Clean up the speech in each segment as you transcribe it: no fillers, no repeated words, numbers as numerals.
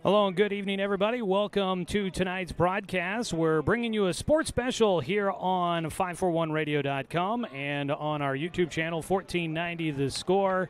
Hello and good evening, everybody. Welcome to tonight's broadcast. We're bringing you a sports special here on 541radio.com and on our YouTube channel, 1490 The Score.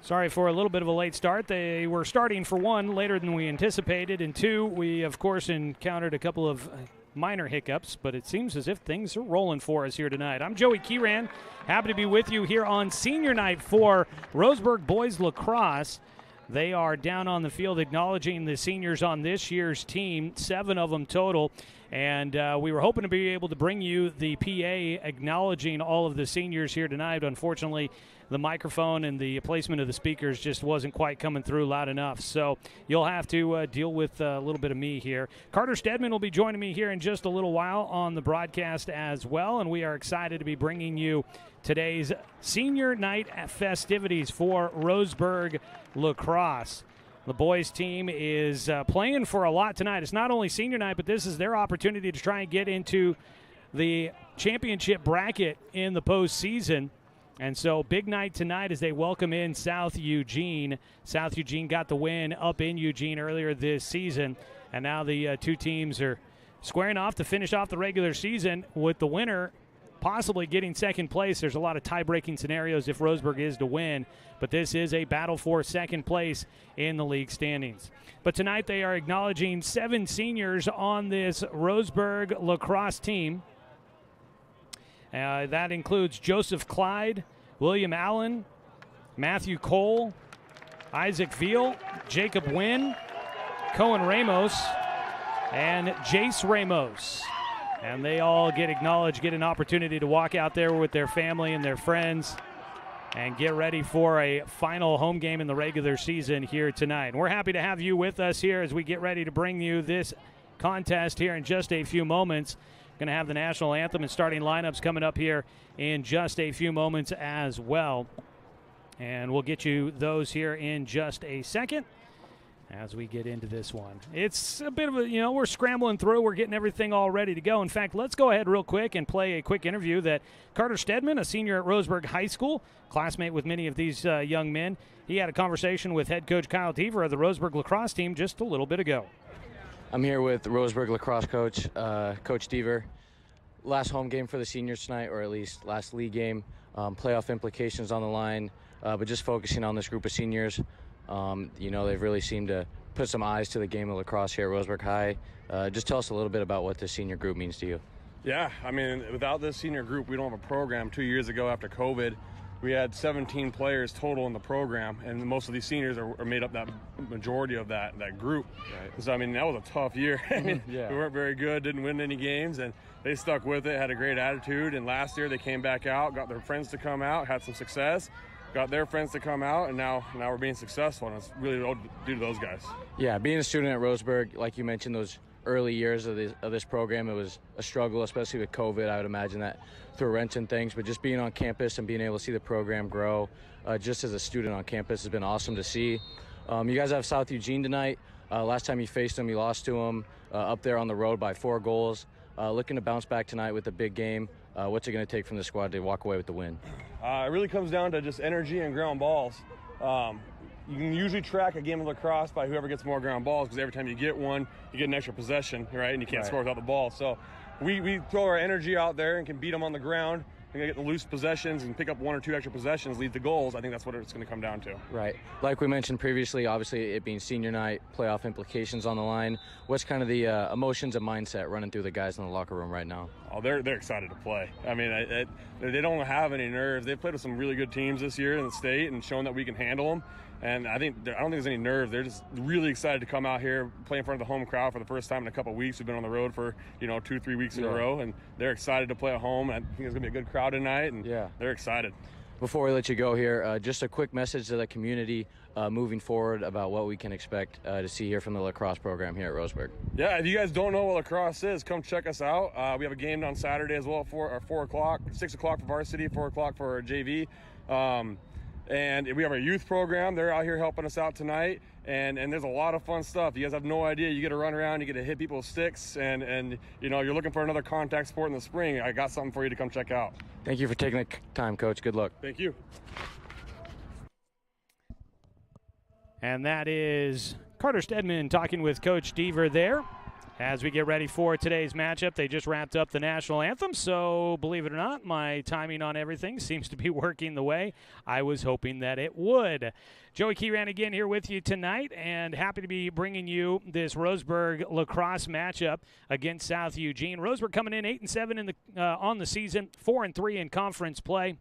Sorry for a little bit of a late start. They were starting, for one, later than we anticipated, and two, we, of course, encountered a couple of minor hiccups, but it seems as if things are rolling for us here tonight. I'm Joey Kieran, happy to be with you here on senior night for Roseburg Boys Lacrosse. They are down on the field acknowledging the seniors on this year's team, 7 of them total. And we were hoping to be able to bring you the PA acknowledging all of the seniors here tonight. Unfortunately, the microphone and the placement of the speakers just wasn't quite coming through loud enough. So you'll have to deal with a little bit of me here. Carter Stedman will be joining me here in just a little while on the broadcast as well. And we are excited to be bringing you today's senior night festivities for Roseburg Lacrosse. The boys team is playing for a lot tonight. It's not only senior night, but this is their opportunity to try and get into the championship bracket in the postseason. And so big night tonight as they welcome in South Eugene. South Eugene got the win up in Eugene earlier this season. And now the two teams are squaring off to finish off the regular season with the winner possibly getting second place. There's a lot of tie-breaking scenarios if Roseburg is to win, but this is a battle for second place in the league standings. But tonight they are acknowledging 7 seniors on this Roseburg lacrosse team. That includes Joseph Clyde, William Allen, Matthew Cole, Isaac Veal, Jacob Wynn, Cohen Ramos, and Jace Ramos. And they all get acknowledged, get an opportunity to walk out there with their family and their friends and get ready for a final home game in the regular season here tonight. And we're happy to have you with us here as we get ready to bring you this contest here in just a few moments. Going to have the national anthem and starting lineups coming up here in just a few moments as well. And we'll get you those here in just a second as we get into this one. It's a bit of a, we're scrambling through. We're getting everything all ready to go. In fact, let's go ahead real quick and play a quick interview that Carter Stedman, a senior at Roseburg High School, classmate with many of these young men, he had a conversation with head coach Kyle Deaver of the Roseburg lacrosse team just a little bit ago. I'm here with Roseburg lacrosse coach, Coach Deaver. Last home game for the seniors tonight, or at least last league game. Playoff implications on the line, but just focusing on this group of seniors. They've really seemed to put some eyes to the game of lacrosse here at Roseburg High. Just tell us a little bit about what this senior group means to you. Yeah, I mean, without this senior group, we don't have a program. 2 years ago after COVID, we had 17 players total in the program, and most of these seniors are made up that majority of that group. Right. So, I mean, that was a tough year. I mean, We weren't very good, didn't win any games, and they stuck with it, had a great attitude, and last year they came back out, got their friends to come out, had some success, got their friends to come out, and now we're being successful, and it's really due to those guys. Yeah, being a student at Roseburg, like you mentioned, those early years of this program, it was a struggle, especially with COVID. I would imagine that threw a wrench in things, but just being on campus and being able to see the program grow just as a student on campus has been awesome to see. You guys have South Eugene tonight. Last time you faced them, you lost to them up there on the road by 4 goals. Looking to bounce back tonight with a big game. What's it going to take from the squad to walk away with the win? It really comes down to just energy and ground balls. You can usually track a game of lacrosse by whoever gets more ground balls, because every time you get one, you get an extra possession, right? And you can't score without the ball. So we throw our energy out there and can beat them on the ground. And get the loose possessions and pick up 1 or 2 extra possessions, lead the goals. I think that's what it's going to come down to. Right. Like we mentioned previously, obviously it being senior night, playoff implications on the line. What's kind of the emotions and mindset running through the guys in the locker room right now? Oh, they're excited to play. I mean, they don't have any nerves. They've played with some really good teams this year in the state and shown that we can handle them. And I don't think there's any nerves. They're just really excited to come out here, play in front of the home crowd for the first time in a couple of weeks. We've been on the road for 2-3 weeks in a row, and they're excited to play at home. I think it's gonna be a good crowd tonight, and they're excited. Before we let you go here, just a quick message to the community moving forward about what we can expect to see here from the lacrosse program here at Roseburg. Yeah, if you guys don't know what lacrosse is, come check us out. We have a game on Saturday as well at 4 o'clock, 6 o'clock for varsity, 4 o'clock for JV. And we have our youth program. They're out here helping us out tonight. And there's a lot of fun stuff. You guys have no idea. You get to run around, you get to hit people with sticks, and you're looking for another contact sport in the spring. I got something for you to come check out. Thank you for taking the time, Coach. Good luck. Thank you. And that is Carter Stedman talking with Coach Deaver there. As we get ready for today's matchup, they just wrapped up the national anthem, so believe it or not, my timing on everything seems to be working the way I was hoping that it would. Joey Keyran again here with you tonight, and happy to be bringing you this Roseburg lacrosse matchup against South Eugene. Roseburg coming in 8-7 in the on the season, 4-3 in conference play.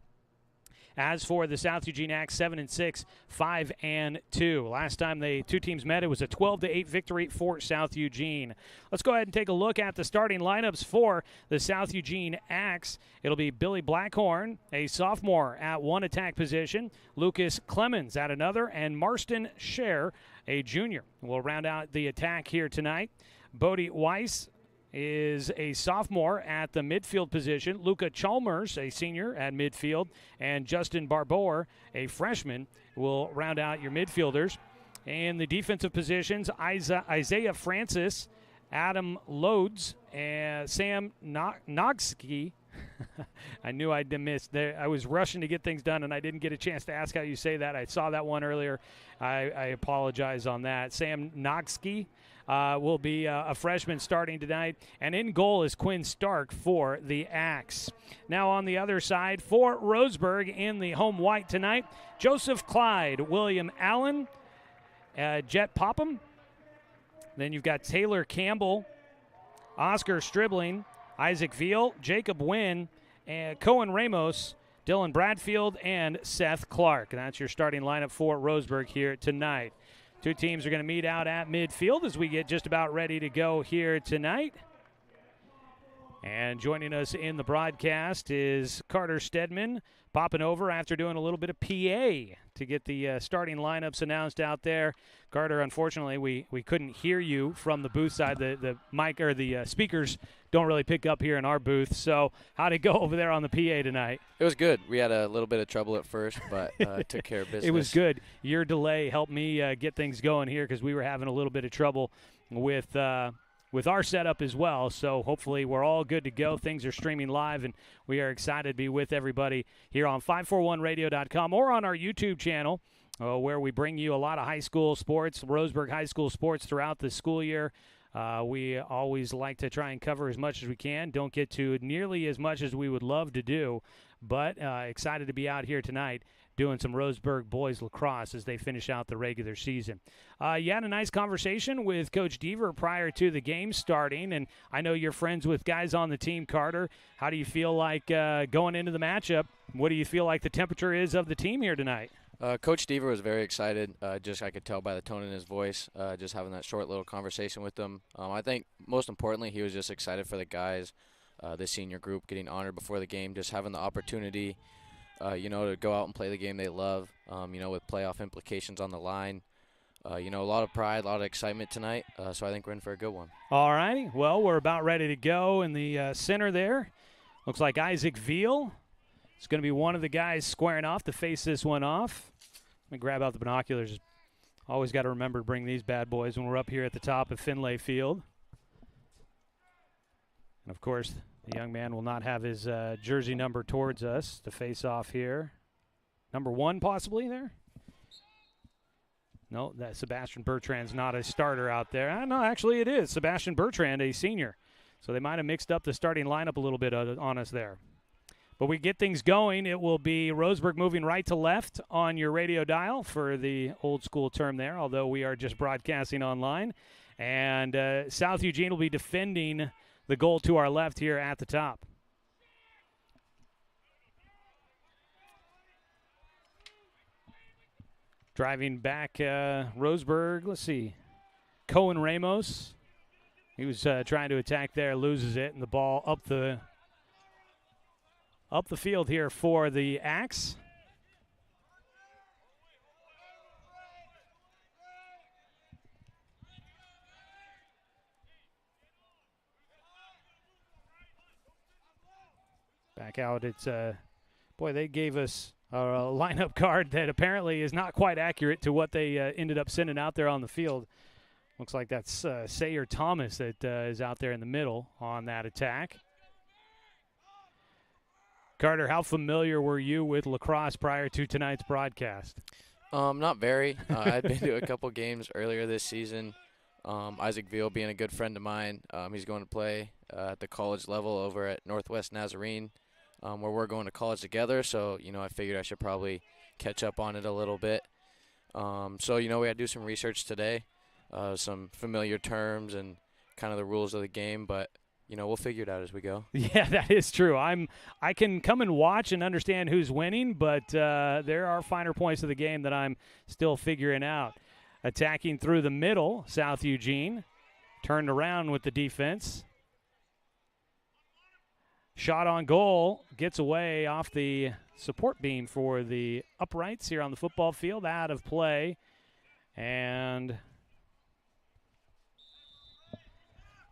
As for the South Eugene Axe, 7-6, 5-2. Last time the two teams met, it was a 12-8 victory for South Eugene. Let's go ahead and take a look at the starting lineups for the South Eugene Axe. It'll be Billy Blackhorn, a sophomore, at one attack position. Lucas Clemens at another, and Marston Scher, a junior. We'll round out the attack here tonight. Bodie Weiss is a sophomore at the midfield position. Luca Chalmers, a senior at midfield, and Justin Barbour, a freshman, will round out your midfielders. And the defensive positions, Isaiah Francis, Adam Lodes, and Sam Nogsky. I knew I'd missed there. I was rushing to get things done, and I didn't get a chance to ask how you say that. I saw that one earlier. I apologize on that. Sam Nogsky will be a freshman starting tonight. And in goal is Quinn Stark for the Axe. Now on the other side for Roseburg in the home white tonight, Joseph Clyde, William Allen, Jet Popham. Then you've got Taylor Campbell, Oscar Stribling, Isaac Veal, Jacob Wynn, and Cohen Ramos, Dylan Bradfield, and Seth Clark. And that's your starting lineup for Roseburg here tonight. Two teams are going to meet out at midfield as we get just about ready to go here tonight. And joining us in the broadcast is Carter Stedman, popping over after doing a little bit of PA to get the starting lineups announced out there. Carter, unfortunately, we couldn't hear you from the booth side. The mic or the speakers don't really pick up here in our booth. So how'd it go over there on the PA tonight? It was good. We had a little bit of trouble at first, but took care of business. It was good. Your delay helped me get things going here because we were having a little bit of trouble with our setup as well. So hopefully we're all good to go. Things are streaming live, and we are excited to be with everybody here on 541radio.com or on our YouTube channel, where we bring you a lot of high school sports, Roseburg High School sports throughout the school year. We always like to try and cover as much as we can. Don't get to nearly as much as we would love to do, but excited to be out here tonight doing some Roseburg boys lacrosse as they finish out the regular season. You had a nice conversation with Coach Deaver prior to the game starting, and I know you're friends with guys on the team. Carter, how do you feel like going into the matchup? What do you feel like the temperature is of the team here tonight? Coach Deaver was very excited. Just I could tell by the tone in his voice, just having that short little conversation with him. I think most importantly, he was just excited for the guys, the senior group, getting honored before the game, just having the opportunity, to go out and play the game they love, with playoff implications on the line. A lot of pride, a lot of excitement tonight, so I think we're in for a good one. All righty. Well, we're about ready to go in the center there. Looks like Isaac Veal is going to be one of the guys squaring off to face this one off. Let me grab out the binoculars. Always got to remember to bring these bad boys when we're up here at the top of Finlay Field. And, of course, the young man will not have his jersey number towards us to face off here. Number 1 possibly there? No, that Sebastian Bertrand's not a starter out there. No, actually it is. Sebastian Bertrand, a senior. So they might have mixed up the starting lineup a little bit on us there. But we get things going. It will be Roseburg moving right to left on your radio dial for the old school term there, although we are just broadcasting online. And South Eugene will be defending the goal to our left here at the top. Driving back Roseburg, let's see, Cohen Ramos. He was trying to attack there, loses it, and the ball up the field here for the Axe. Back out, it's boy, they gave us a lineup card that apparently is not quite accurate to what they ended up sending out there on the field. Looks like that's Sayer Thomas that is out there in the middle on that attack. Carter, how familiar were you with lacrosse prior to tonight's broadcast? Not very. I've been to a couple games earlier this season. Isaac Veal being a good friend of mine. He's going to play at the college level over at Northwest Nazarene, where we're going to college together. So, I figured I should probably catch up on it a little bit. So, we had to do some research today, some familiar terms and kind of the rules of the game, but we'll figure it out as we go. Yeah, that is true. I can come and watch and understand who's winning, but there are finer points of the game that I'm still figuring out. Attacking through the middle, South Eugene turned around with the defense. Shot on goal, gets away off the support beam for the uprights here on the football field, out of play. And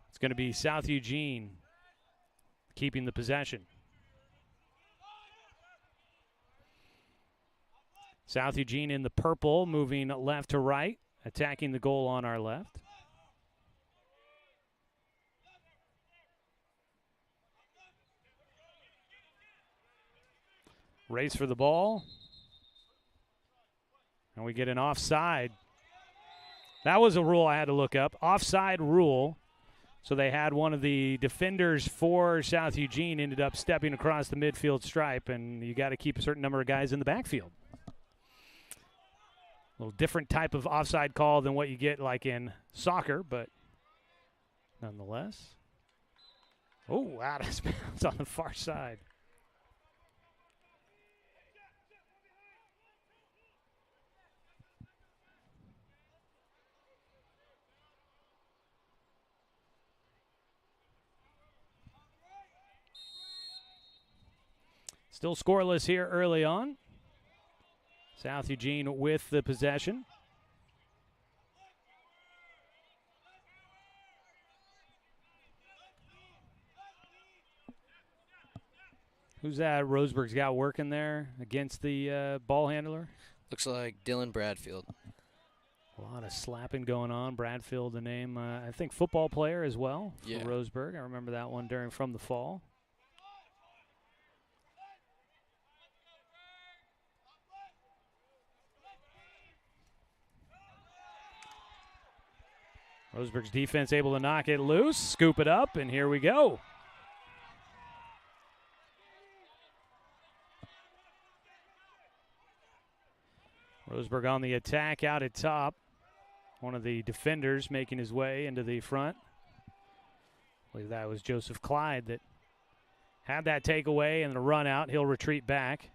it's going to be South Eugene keeping the possession. South Eugene in the purple, moving left to right, attacking the goal on our left. Race for the ball. And we get an offside. That was a rule I had to look up. Offside rule. So they had one of the defenders for South Eugene ended up stepping across the midfield stripe, and you got to keep a certain number of guys in the backfield. A little different type of offside call than what you get like in soccer, but nonetheless. Oh, out of bounds on the far side. Still scoreless here early on. South Eugene with the possession. Who's that Roseburg's got working there against the ball handler? Looks like Dylan Bradfield. A lot of slapping going on. Bradfield, the name, I think football player as well for Roseburg. I remember that one from the fall. Roseburg's defense able to knock it loose, scoop it up, and here we go. Roseburg on the attack out at top. One of the defenders making his way into the front. I believe that was Joseph Clyde that had that takeaway and the run out. He'll retreat back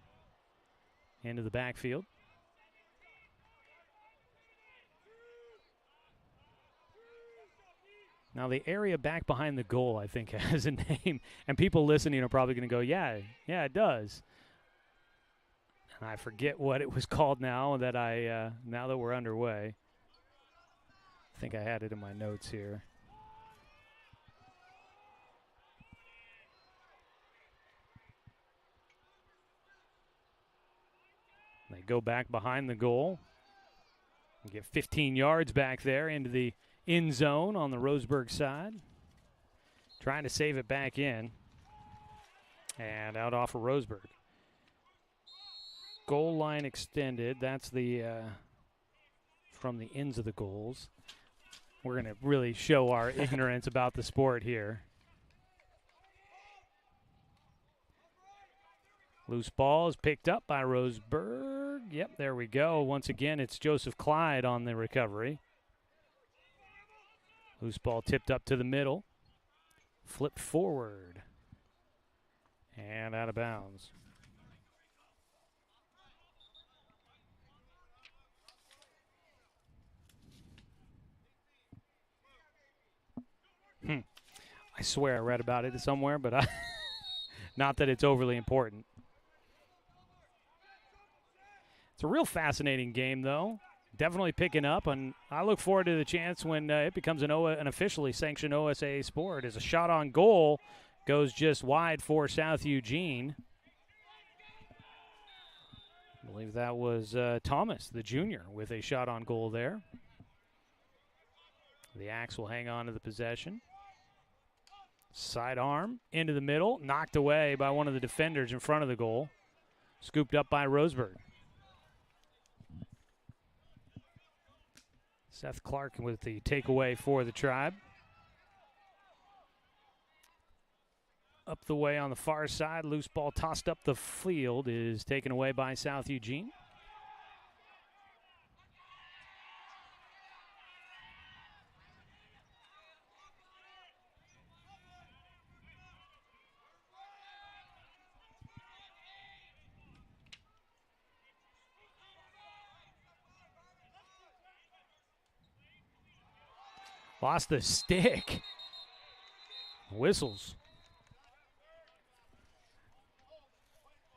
into the backfield. Now, the area back behind the goal, I think, has a name. And people listening are probably going to go, yeah, it does. And I forget what it was called now that now that we're underway. I think I had it in my notes here. They go back behind the goal and get 15 yards back there into the end zone on the Roseburg side. Trying to save it back in. And out off of Roseburg. Goal line extended. That's the from the ends of the goals. We're going to really show our ignorance about the sport here. Loose ball is picked up by Roseburg. Yep, there we go. Once again, it's Joseph Clyde on the recovery. Loose ball tipped up to the middle. Flipped forward. And out of bounds. I swear I read about it somewhere, but not that it's overly important. It's a real fascinating game, though. Definitely picking up, and I look forward to the chance when it becomes an officially sanctioned OSA sport. As a shot on goal goes just wide for South Eugene. I believe that was Thomas, the junior, with a shot on goal there. The Axe will hang on to the possession. Sidearm into the middle, knocked away by one of the defenders in front of the goal. Scooped up by Roseburg. Seth Clark with the takeaway for the Tribe. Up the way on the far side, loose ball tossed up the field is taken away by South Eugene. Lost the stick. Whistles.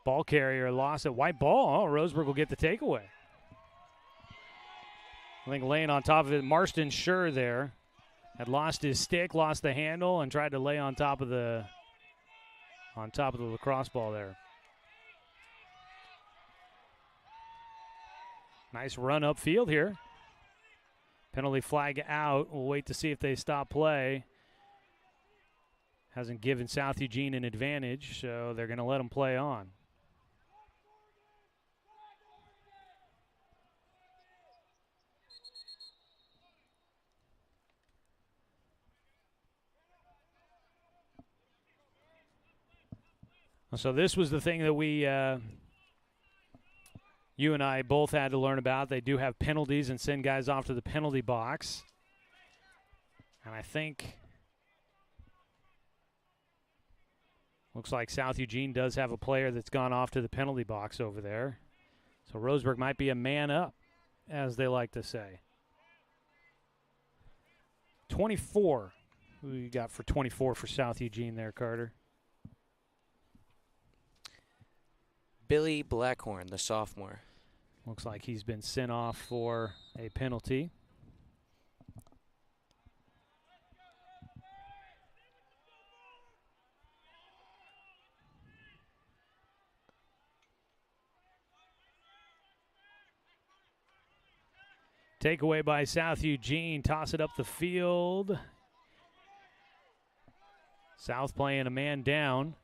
Ball carrier lost it. White ball. Oh, Roseburg will get the takeaway. I think laying on top of it, Marston Schur there had lost his stick, lost the handle, and tried to lay on top of the lacrosse ball there. Nice run upfield here. Penalty flag out. We'll wait to see if they stop play. Hasn't given South Eugene an advantage, so they're going to let them play on. So this was the thing that you and I both had to learn about. They do have penalties and send guys off to the penalty box. And I think, looks like South Eugene does have a player that's gone off to the penalty box over there. So Roseburg might be a man up, as they like to say. 24. Who you got for 24 for South Eugene there, Carter? Billy Blackhorn, the sophomore. Looks like he's been sent off for a penalty. Takeaway by South Eugene. Toss it up the field. South playing a man down.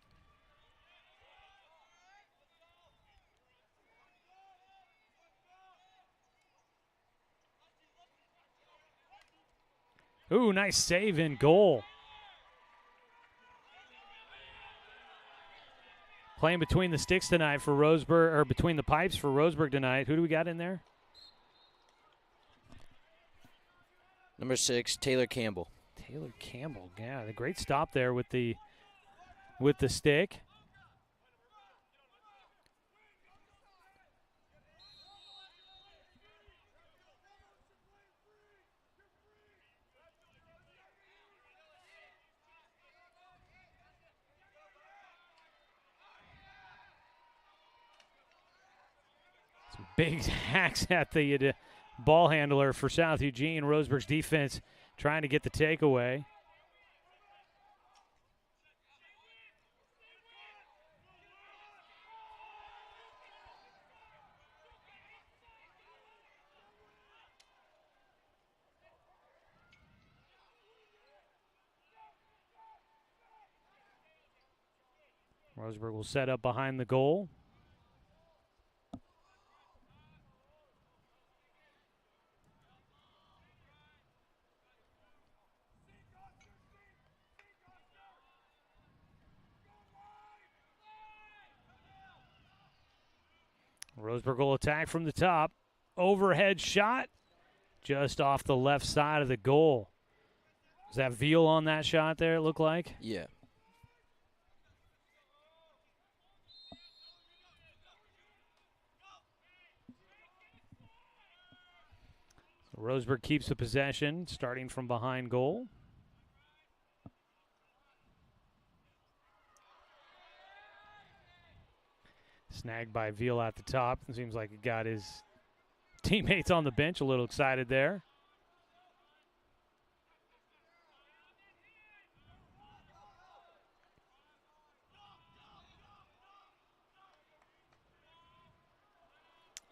Ooh, nice save in goal. Playing between the sticks tonight for Roseburg, or between the pipes for Roseburg tonight. Who do we got in there? Number 6, Taylor Campbell. Taylor Campbell, yeah, a great stop there with the stick. Some big hacks at the ball handler for South Eugene. Roseburg's defense trying to get the takeaway. Roseburg will set up behind the goal. Roseburg will attack from the top. Overhead shot just off the left side of the goal. Was that Veal on that shot there, it looked like? Yeah. So Roseburg keeps the possession, starting from behind goal. Snagged by Veal at the top. It seems like he got his teammates on the bench a little excited there.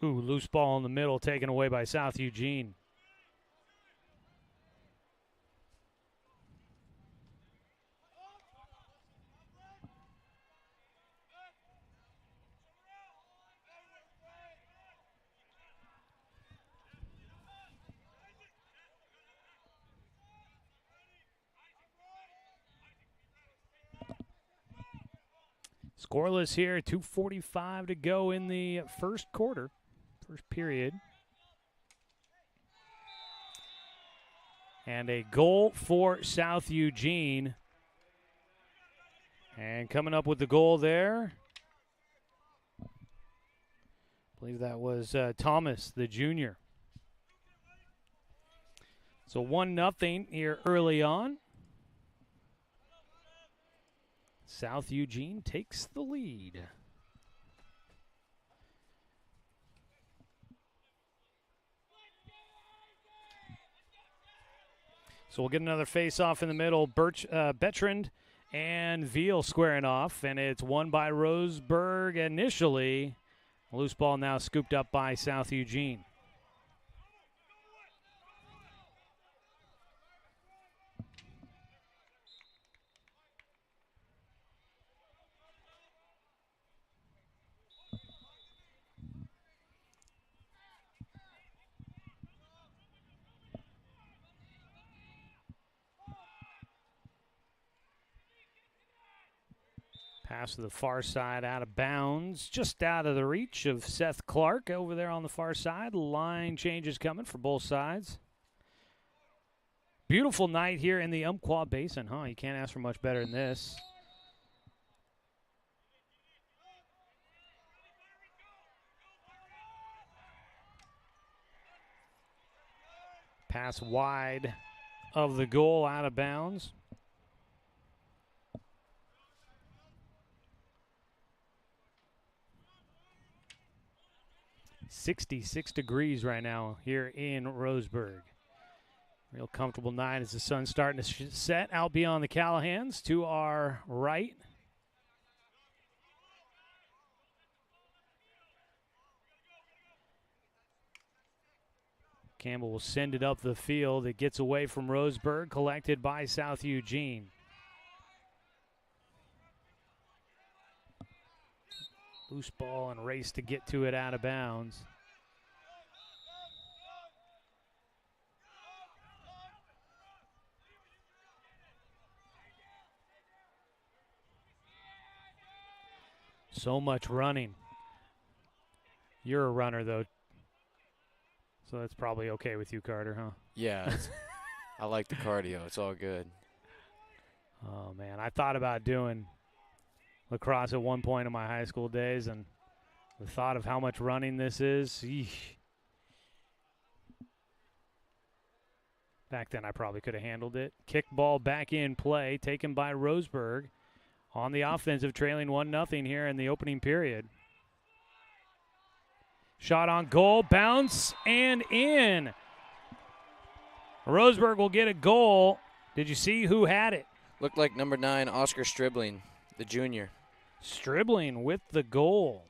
Ooh, loose ball in the middle taken away by South Eugene. Scoreless here, 2:45 to go in the first quarter, first period. And a goal for South Eugene. And coming up with the goal there, I believe that was Thomas, the junior. So 1-0 here early on. South Eugene takes the lead. So we'll get another face-off in the middle. Bertrand and Veal squaring off, and it's won by Roseburg initially. Loose ball now scooped up by South Eugene. Pass to the far side, out of bounds, just out of the reach of Seth Clark over there on the far side. Line changes coming for both sides. Beautiful night here in the Umpqua Basin, huh? You can't ask for much better than this. Pass wide of the goal, out of bounds. 66 degrees right now here in Roseburg. Real comfortable night as the sun's starting to set out beyond the Callahans to our right. Campbell will send it up the field. It gets away from Roseburg, collected by South Eugene. Loose ball and race to get to it out of bounds. So much running. You're a runner, though, so that's probably okay with you, Carter, huh? Yeah, I like the cardio. It's all good. Oh, man, I thought about doing lacrosse at one point in my high school days, and the thought of how much running this is, eesh. Back then I probably could have handled it. Kick ball back in play, taken by Roseburg on the offensive, trailing 1-0 here in the opening period. Shot on goal, bounce, and in. Roseburg will get a goal. Did you see who had it? Looked like number 9, Oscar Stribling, the junior. Stribling with the goal.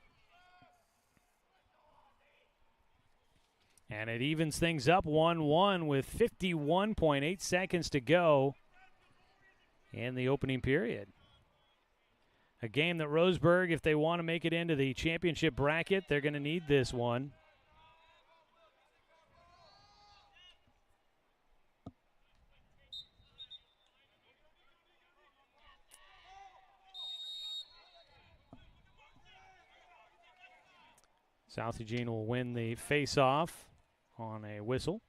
And it evens things up 1-1 with 51.8 seconds to go in the opening period. A game that Roseburg, if they want to make it into the championship bracket, they're going to need this one. South Eugene will win the face-off on a whistle.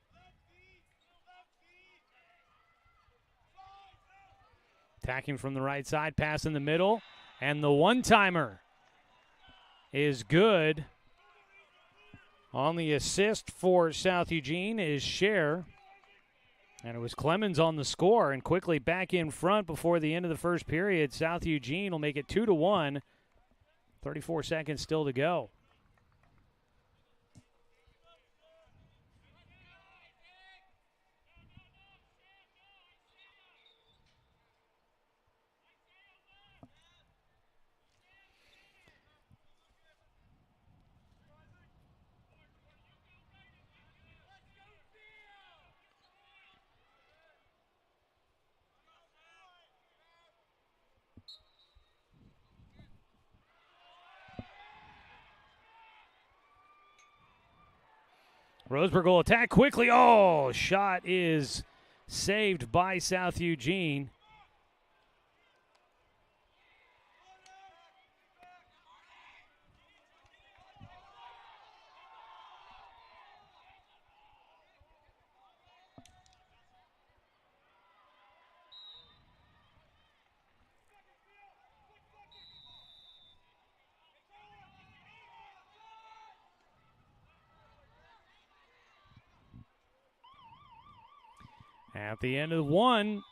Attacking from the right side, pass in the middle, and the one-timer is good. On the assist for South Eugene is Scher. And it was Clemens on the score, and quickly back in front before the end of the first period. South Eugene will make it 2-1. 34 seconds still to go. Roseburg will attack quickly. Oh, shot is saved by South Eugene. At the end of one,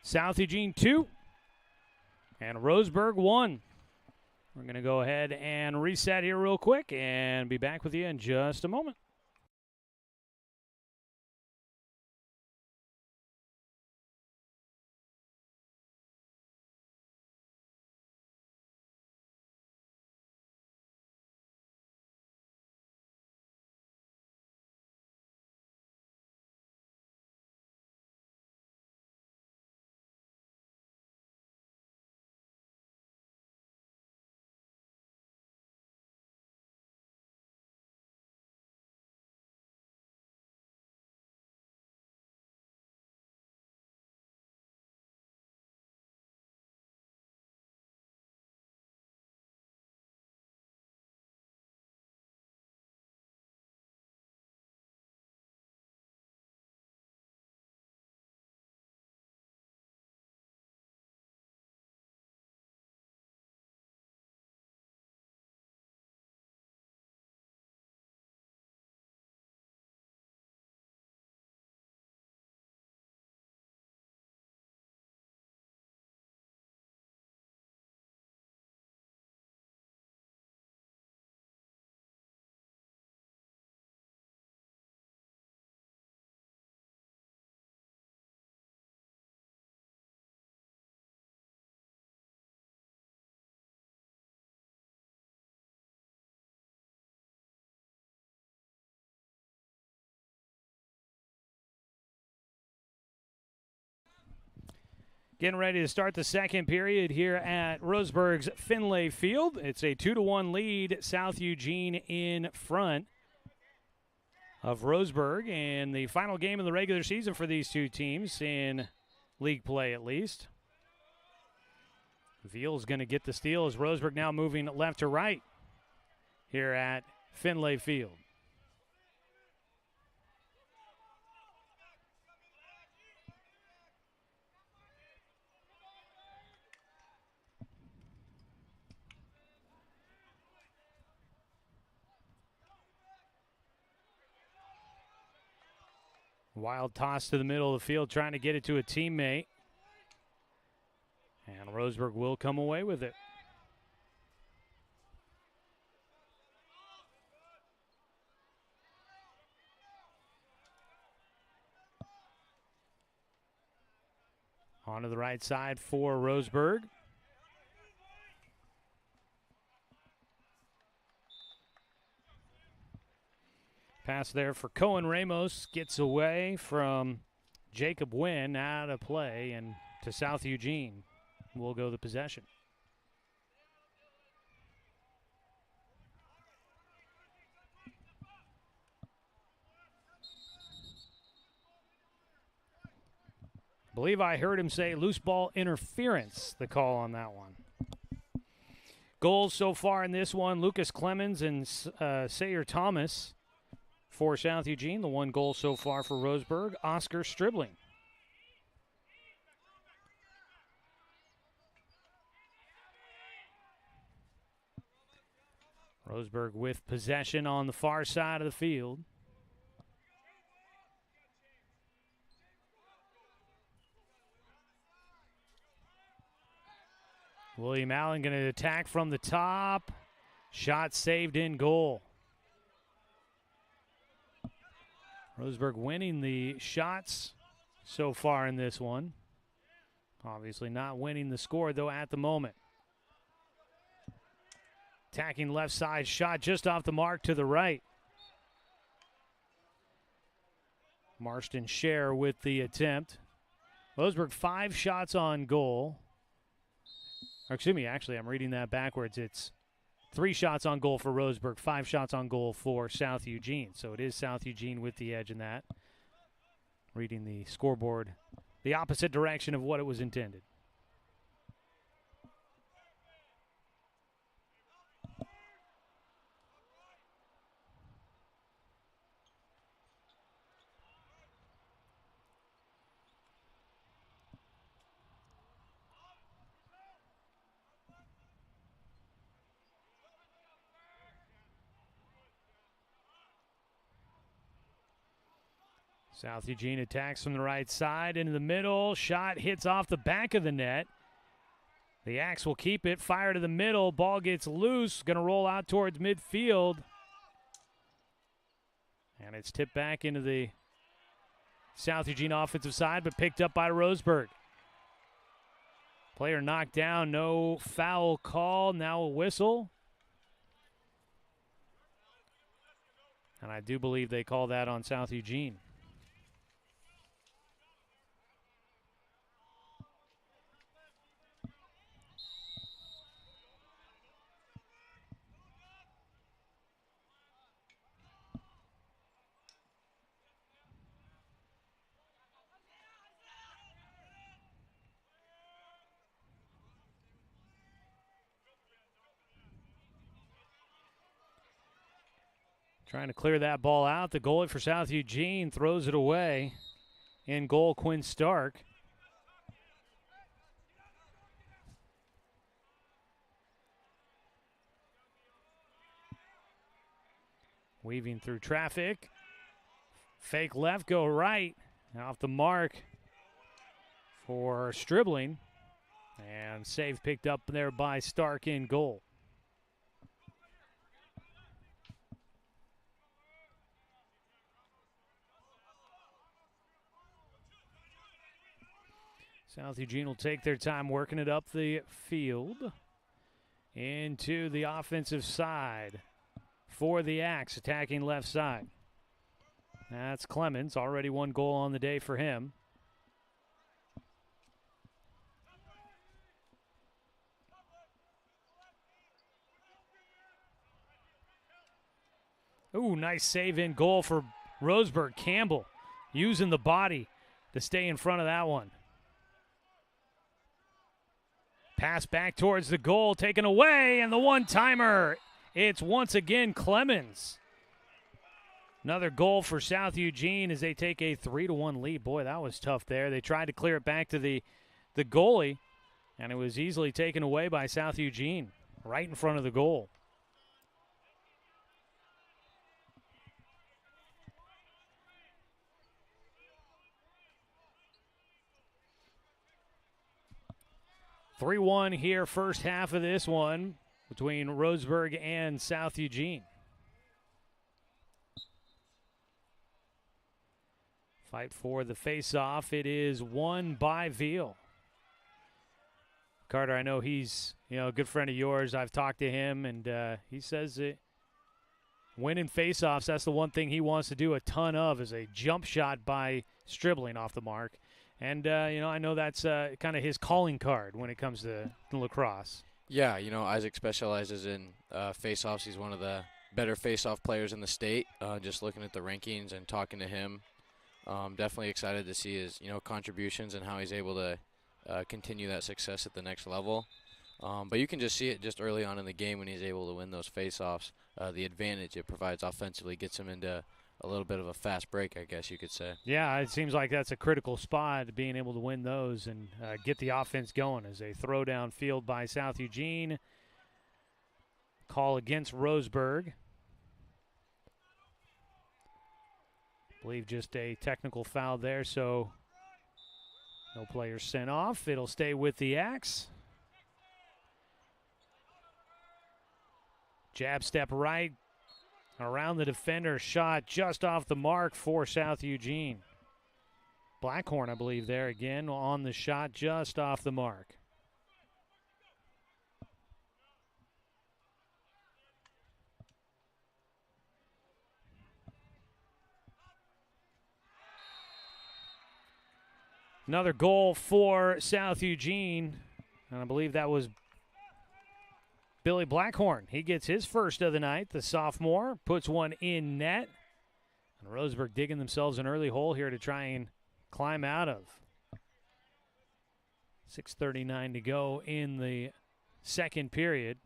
South Eugene 2 and Roseburg 1. We're going to go ahead and reset here real quick and be back with you in just a moment. Getting ready to start the second period here at Roseburg's Finlay Field. It's a 2-1 lead. South Eugene in front of Roseburg in the final game of the regular season for these two teams in league play, at least. Veal's going to get the steal as Roseburg now moving left to right here at Finlay Field. Wild toss to the middle of the field, trying to get it to a teammate. And Roseburg will come away with it. Onto the right side for Roseburg. Pass there for Cohen Ramos, gets away from Jacob Wynn, out of play, and to South Eugene will go the possession. I believe I heard him say loose ball interference, the call on that one. Goals so far in this one, Lucas Clemens and Sayer Thomas for South Eugene. The one goal so far for Roseburg, Oscar Stribling. Roseburg with possession on the far side of the field. William Allen going to attack from the top. Shot saved in goal. Roseburg winning the shots so far in this one. Obviously not winning the score, though, at the moment. Attacking left side, shot just off the mark to the right. Marston Scher with the attempt. Roseburg 5 shots on goal. Or excuse me, actually, I'm reading that backwards. It's 3 shots on goal for Roseburg, 5 shots on goal for South Eugene. So it is South Eugene with the edge in that. Reading the scoreboard the opposite direction of what it was intended. South Eugene attacks from the right side into the middle. Shot hits off the back of the net. The Axe will keep it. Fire to the middle. Ball gets loose. Going to roll out towards midfield. And it's tipped back into the South Eugene offensive side, but picked up by Roseburg. Player knocked down. No foul call. Now a whistle. And I do believe they call that on South Eugene. Trying to clear that ball out. The goalie for South Eugene throws it away. In goal, Quinn Stark. Weaving through traffic. Fake left, go right. Off the mark for Stribling. And save picked up there by Stark in goal. South Eugene will take their time working it up the field into the offensive side for the Axe, attacking left side. That's Clemens, already one goal on the day for him. Ooh, nice save in goal for Roseburg. Campbell using the body to stay in front of that one. Pass back towards the goal, taken away, and the one-timer. It's once again Clemens. Another goal for South Eugene as they take a 3-1 lead. Boy, that was tough there. They tried to clear it back to the goalie, and it was easily taken away by South Eugene, right in front of the goal. (3-1) here, first half of this one between Roseburg and South Eugene. Fight for the face-off. It is won by Veal. Carter, I know he's a good friend of yours. I've talked to him, and he says that winning face-offs, that's the one thing he wants to do a ton of, is a jump shot by Stribling off the mark. And, I know that's kind of his calling card when it comes to lacrosse. Yeah, Isaac specializes in face-offs. He's one of the better face-off players in the state. Just looking at the rankings and talking to him, definitely excited to see his, contributions and how he's able to continue that success at the next level. But you can just see it just early on in the game when he's able to win those face-offs. The advantage it provides offensively gets him into a little bit of a fast break, I guess you could say. Yeah, it seems like that's a critical spot, being able to win those and get the offense going as a throw down field by South Eugene. Call against Roseburg. I believe just a technical foul there, so no players sent off. It'll stay with the Axe. Jab step right. Around the defender, shot just off the mark for South Eugene. Blackhorn, I believe, there again on the shot, just off the mark. Another goal for South Eugene, and I believe that was Billy Blackhorn. He gets his first of the night. The sophomore puts one in net. And Roseburg digging themselves an early hole here to try and climb out of. 6:39 to go in the second period.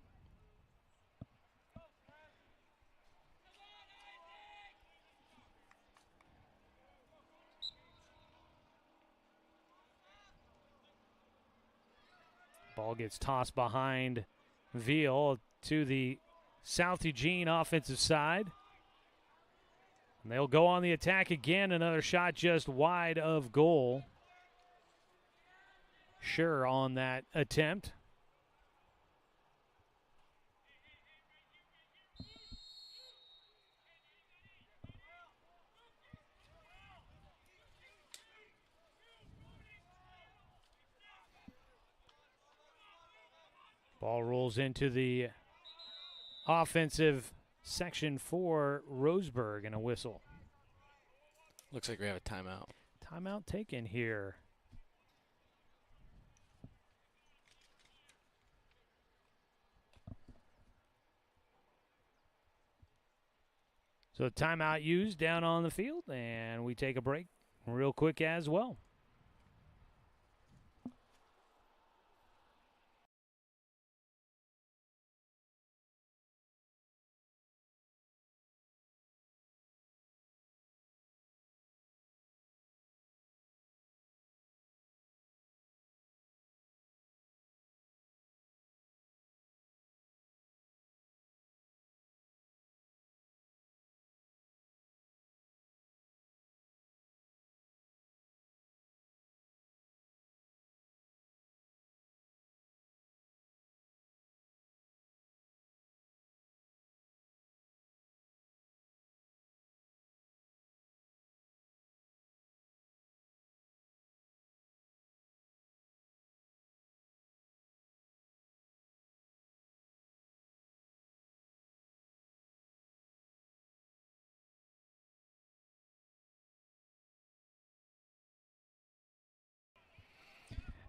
Ball gets tossed behind Veal to the South Eugene offensive side. And they'll go on the attack again. Another shot just wide of goal. Sure on that attempt. Ball rolls into the offensive section for Roseburg, and a whistle. Looks like we have a timeout. Timeout taken here. So timeout used down on the field, and we take a break real quick as well.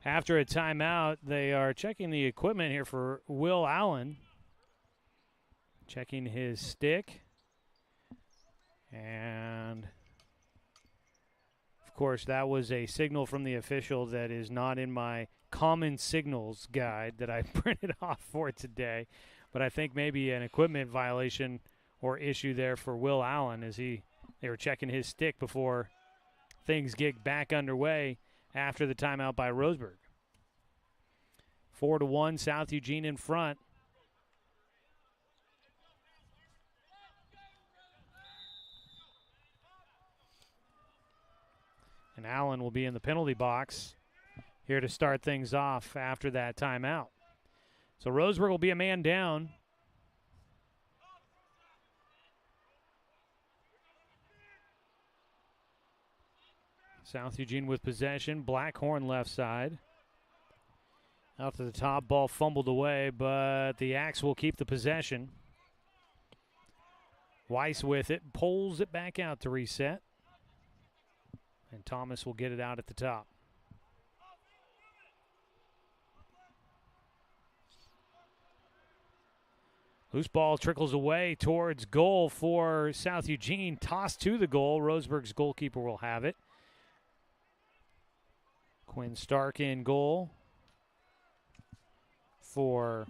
After a timeout, they are checking the equipment here for Will Allen. Checking his stick. And, of course, that was a signal from the official that is not in my common signals guide that I printed off for today. But I think maybe an equipment violation or issue there for Will Allen as they were checking his stick before things get back underway after the timeout by Roseburg. 4-1, South Eugene in front. And Allen will be in the penalty box here to start things off after that timeout. So Roseburg will be a man down. South Eugene with possession. Blackhorn left side. Out to the top, ball fumbled away, but the Axe will keep the possession. Weiss with it, pulls it back out to reset. And Thomas will get it out at the top. Loose ball trickles away towards goal for South Eugene. Tossed to the goal. Roseburg's goalkeeper will have it. Quinn Stark in goal for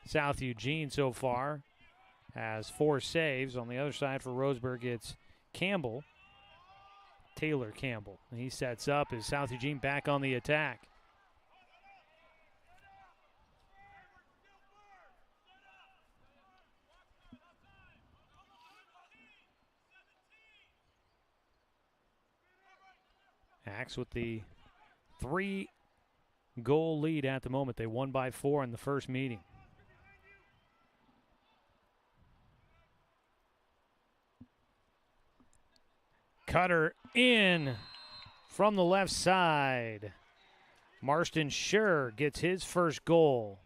South Eugene so far. Has 4 saves. On the other side for Roseburg, it's Campbell. Taylor Campbell. And he sets up as South Eugene back on the attack. Axe with the 3-goal lead at the moment. They won by 4 in the first meeting. Cutter in from the left side. Marston Scher gets his first goal.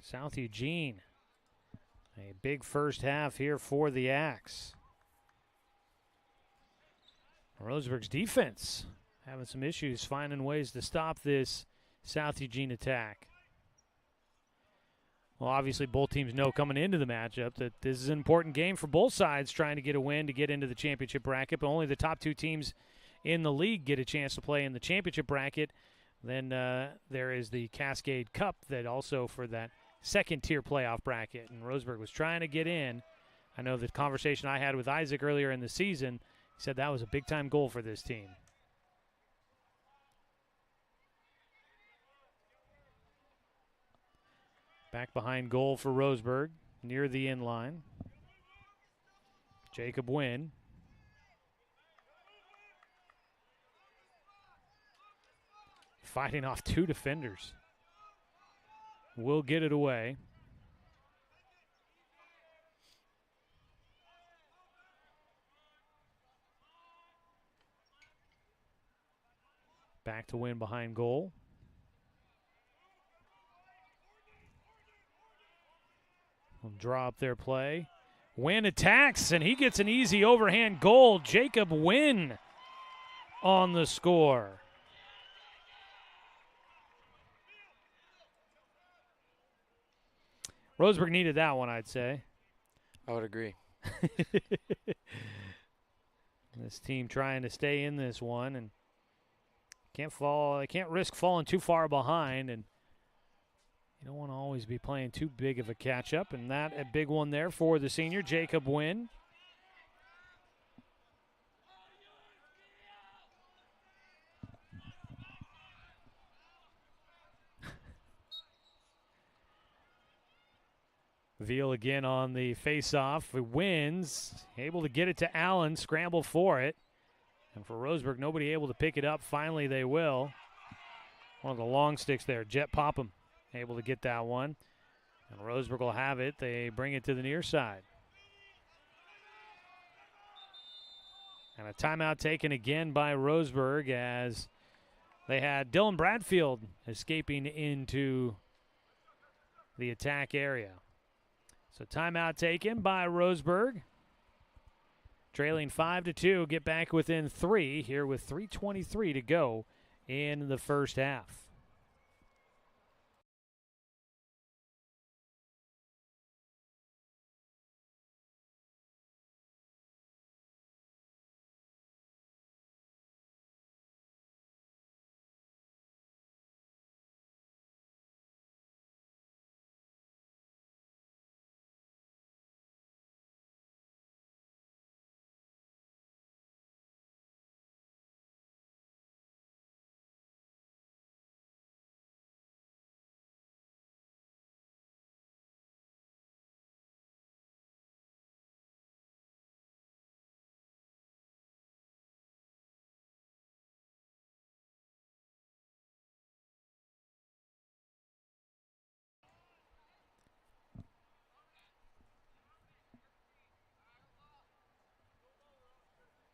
South Eugene, a big first half here for the Axe. Roseburg's defense having some issues finding ways to stop this South Eugene attack. Well, obviously both teams know coming into the matchup that this is an important game for both sides trying to get a win to get into the championship bracket, but only the top 2 teams in the league get a chance to play in the championship bracket. Then there is the Cascade Cup that also for that second-tier playoff bracket, and Roseburg was trying to get in. I know the conversation I had with Isaac earlier in the season, he said that was a big-time goal for this team. Back behind goal for Roseburg, near the end line. Jacob Wynn. Fighting off 2 defenders. Will get it away. Back to Wynn behind goal. We'll draw up their play. Wynn attacks, and he gets an easy overhand goal. Jacob Wynn on the score. Roseburg needed that one, I'd say. I would agree. This team trying to stay in this one and they can't risk falling too far behind, and you don't want to always be playing too big of a catch-up, and that a big one there for the senior, Jacob Wynn. Veal again on the face-off. He wins, able to get it to Allen, scramble for it. And for Roseburg, nobody able to pick it up. Finally, they will. One of the long sticks there, Jet Popham, able to get that one. And Roseburg will have it. They bring it to the near side. And a timeout taken again by Roseburg as they had Dylan Bradfield escaping into the attack area. So timeout taken by Roseburg. Trailing 5-2, get back within 3 here with 3:23 to go in the first half.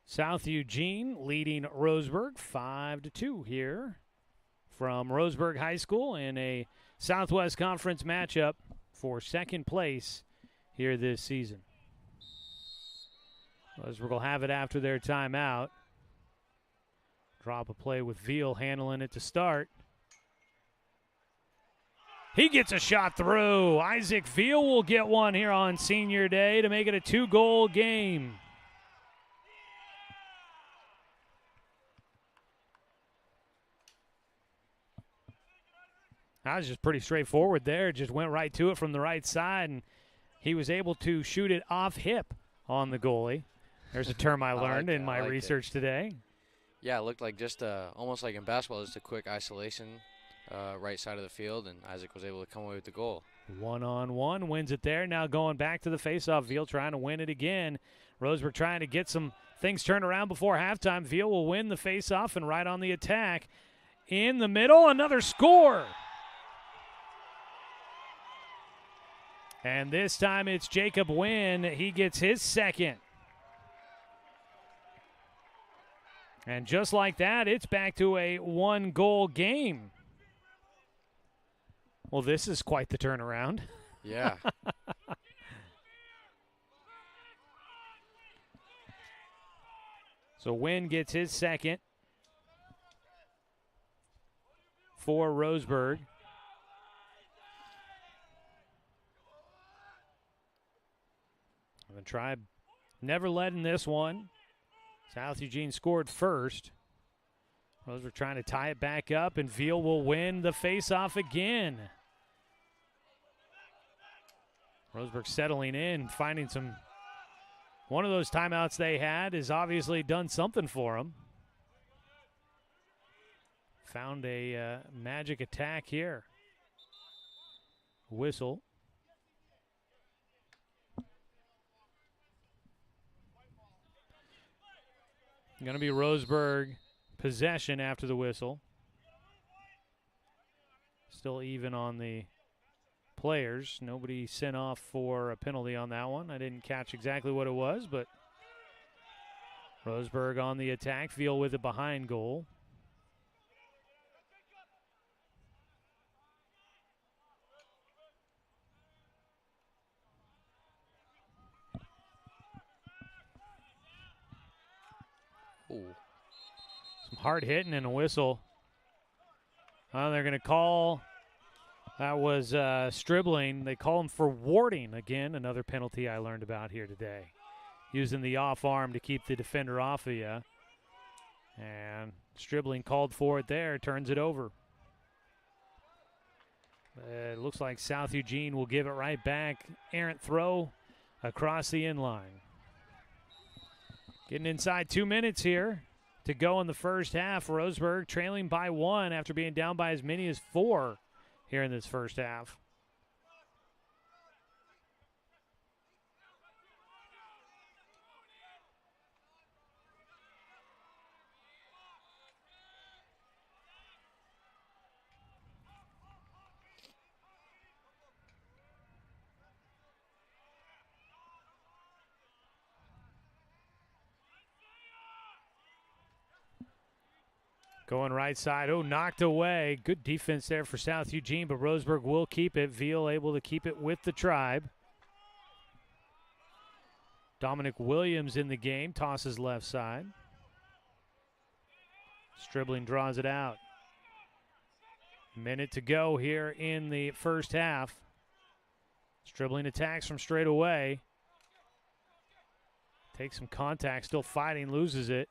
South Eugene leading Roseburg 5-2 here from Roseburg High School in a Southwest Conference matchup for second place here this season. Roseburg will have it after their timeout. Drop a play with Veal handling it to start. He gets a shot through. Isaac Veal will get one here on senior day to make it a 2-goal game. That was just pretty straightforward there. Just went right to it from the right side, and he was able to shoot it off hip on the goalie. There's a term I learned in my research today. Yeah, it looked like just almost like in basketball, just a quick isolation right side of the field, and Isaac was able to come away with the goal. 1-on-1, wins it there. Now going back to the faceoff. Veal trying to win it again. Roseburg trying to get some things turned around before halftime. Veal will win the faceoff and right on the attack. In the middle, another score. And this time it's Jacob Wynn. He gets his second. And just like that, it's back to a 1-goal game. Well, this is quite the turnaround. Yeah. So Wynn gets his second for Roseburg. The Tribe never led in this one. South Eugene scored first. Roseburg trying to tie it back up, and Veal will win the faceoff again. Roseburg settling in, finding some. One of those timeouts they had has obviously done something for them. Found a magic attack here. Whistle. Going to be Roseburg possession after the whistle. Still even on the players. Nobody sent off for a penalty on that one. I didn't catch exactly what it was, but Roseburg on the attack. Veal with it behind goal. Ooh. Some hard hitting and a whistle. They're going to call. That was Stribling. They call him for warding. Again, another penalty I learned about here today. Using the off arm to keep the defender off of you. And Stribling called for it there, turns it over. It looks like South Eugene will give it right back. Errant throw across the inline. Getting inside 2 minutes here to go in the first half. Roseburg trailing by 1 after being down by as many as 4 here in this first half. Going right side. Oh, knocked away. Good defense there for South Eugene, but Roseburg will keep it. Veal able to keep it with the Tribe. Dominic Williams in the game. Tosses left side. Stribling draws it out. Minute to go here in the first half. Stribling attacks from straight away. Takes some contact. Still fighting. Loses it.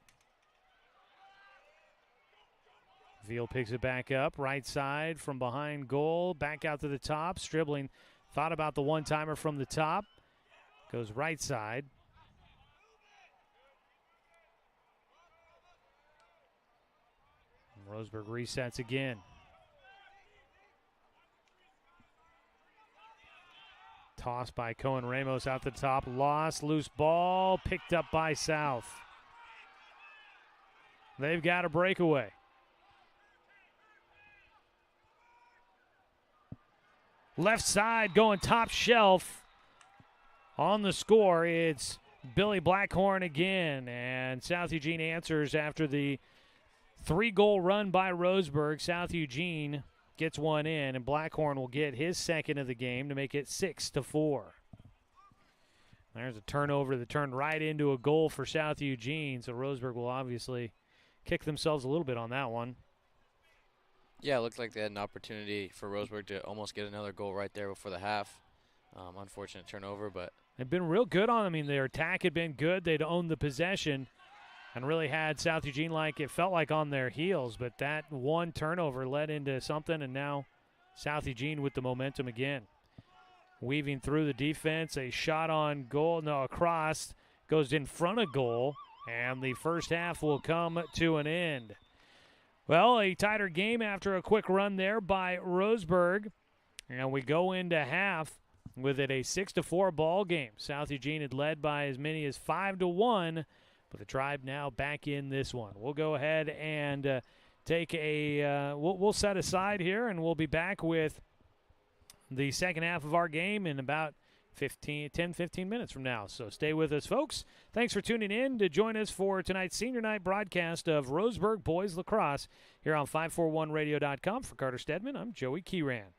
Veal picks it back up, right side from behind goal, back out to the top. Stribling thought about the one-timer from the top. Goes right side. And Roseburg resets again. Tossed by Cohen Ramos out the top. Lost, loose ball, picked up by South. They've got a breakaway. Left side going top shelf. On the score, it's Billy Blackhorn again. And South Eugene answers after the 3-goal run by Roseburg. South Eugene gets one in, and Blackhorn will get his second of the game to make it 6-4. There's a turnover that turned right into a goal for South Eugene. So Roseburg will obviously kick themselves a little bit on that one. Yeah, it looked like they had an opportunity for Roseburg to almost get another goal right there before the half. Unfortunate turnover, but they've been real good on them. I mean, their attack had been good. They'd owned the possession and really had South Eugene like it felt like on their heels. But that one turnover led into something, and now South Eugene with the momentum again. Weaving through the defense, a shot on goal, no, a cross goes in front of goal, and the first half will come to an end. Well, a tighter game after a quick run there by Roseburg. And we go into half with it a 6-4 ball game. South Eugene had led by as many as 5-1, but the Tribe now back in this one. We'll go ahead and take a we'll set aside here, and we'll be back with the second half of our game in about 15 minutes from now. So stay with us, folks. Thanks for tuning in to join us for tonight's senior night broadcast of Roseburg Boys Lacrosse here on 541radio.com. For Carter Stedman, I'm Joey Kieran.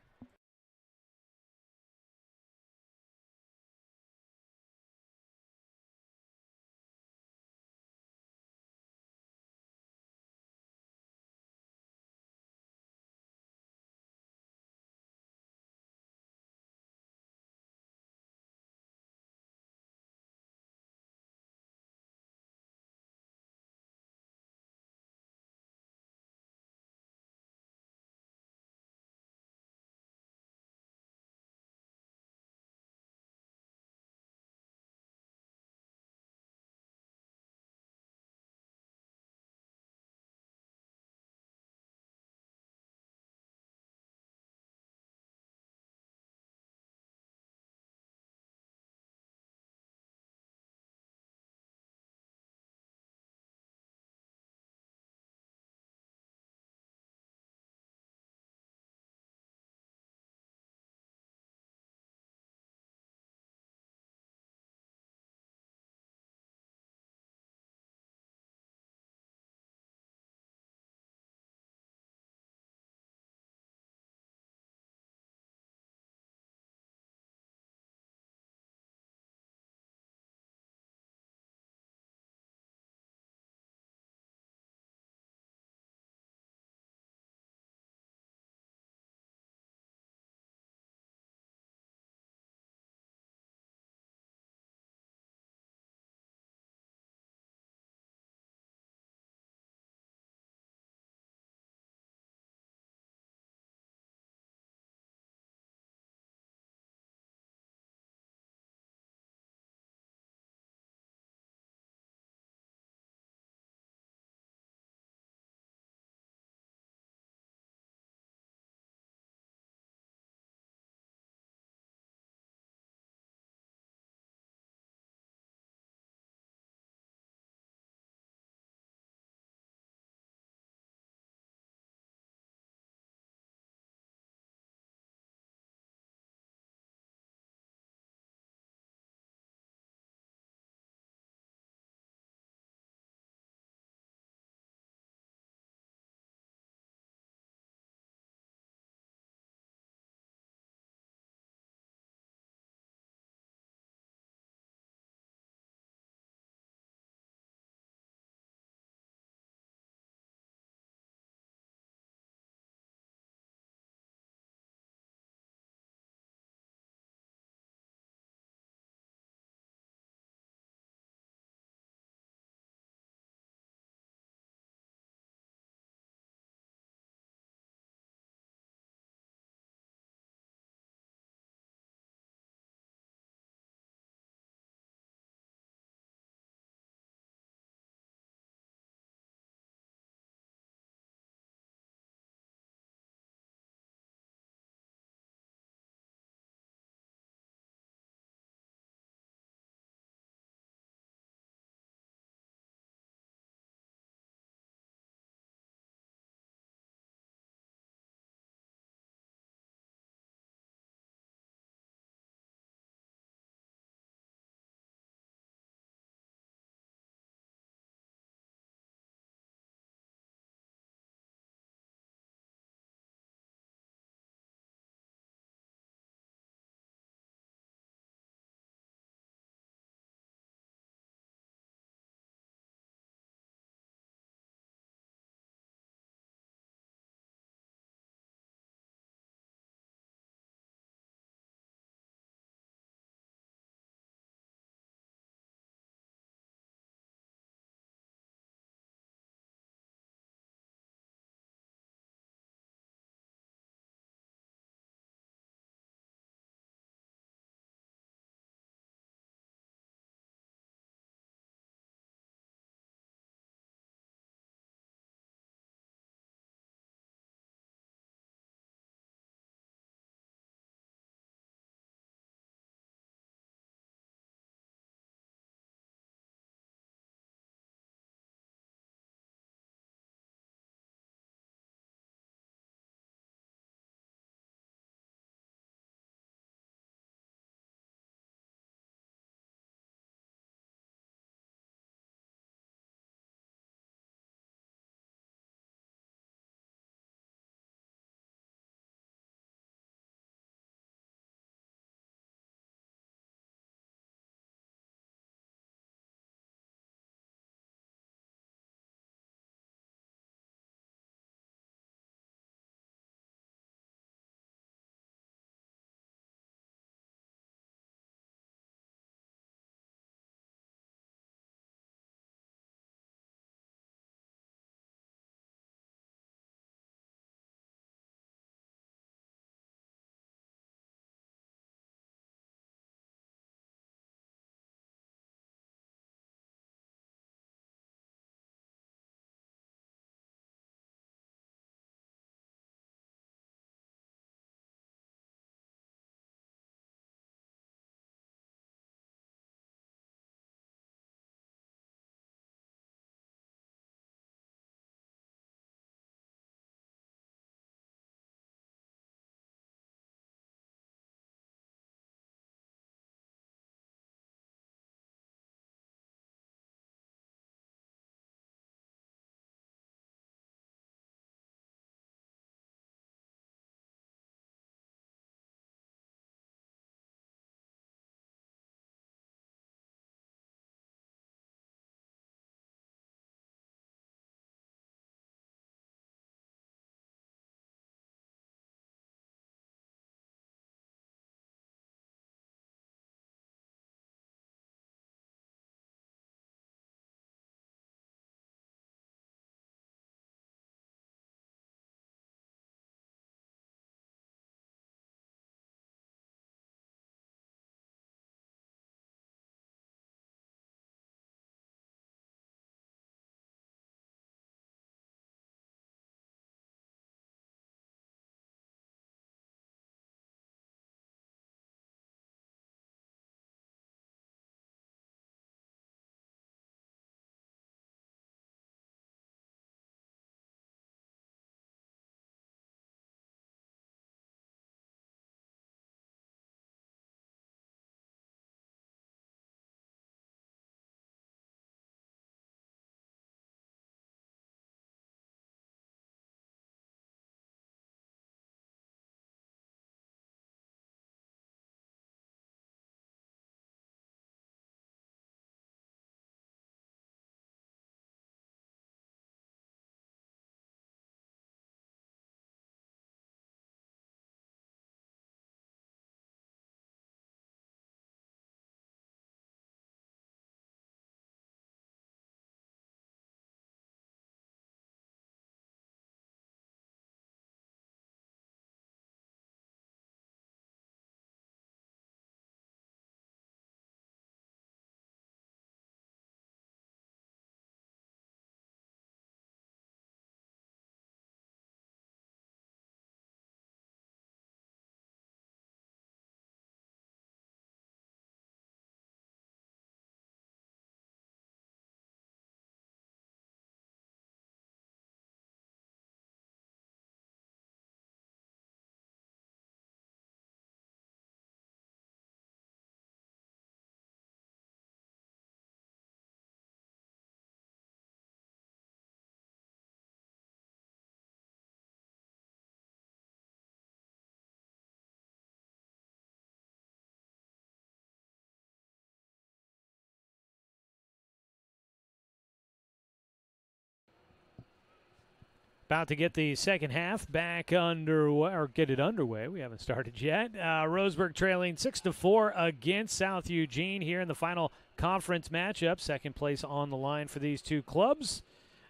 About to get the second half back underway, or get it underway. We haven't started yet. Roseburg trailing 6-4 against South Eugene here in the final conference matchup. Second place on the line for these two clubs.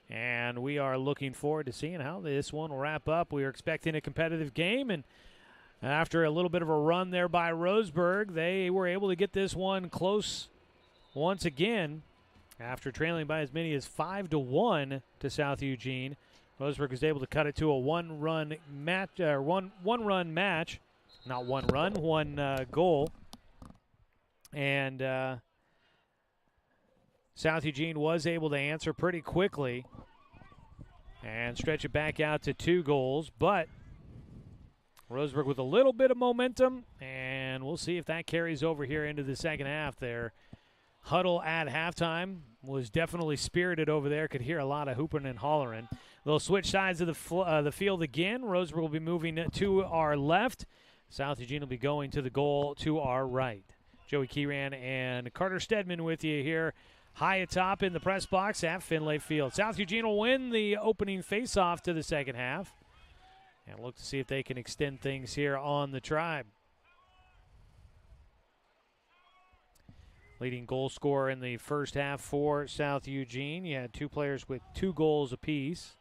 And we are looking forward to seeing how this one will wrap up. We are expecting a competitive game, and after a little bit of a run there by Roseburg, they were able to get this one close once again after trailing by as many as 5-1 to South Eugene. Roseburg was able to cut it to a one-run match, not one run, one goal. And South Eugene was able to answer pretty quickly and stretch it back out to 2 goals. But Roseburg with a little bit of momentum, and we'll see if that carries over here into the second half. Their huddle at halftime was definitely spirited over there. Could hear a lot of hooping and hollering. They'll switch sides of the field again. Roseburg will be moving to our left. South Eugene will be going to the goal to our right. Joey Kieran and Carter Stedman with you here high atop in the press box at Finlay Field. South Eugene will win the opening faceoff to the second half and look to see if they can extend things here on the Tribe. Leading goal scorer in the first half for South Eugene. You had 2 players with 2 goals apiece.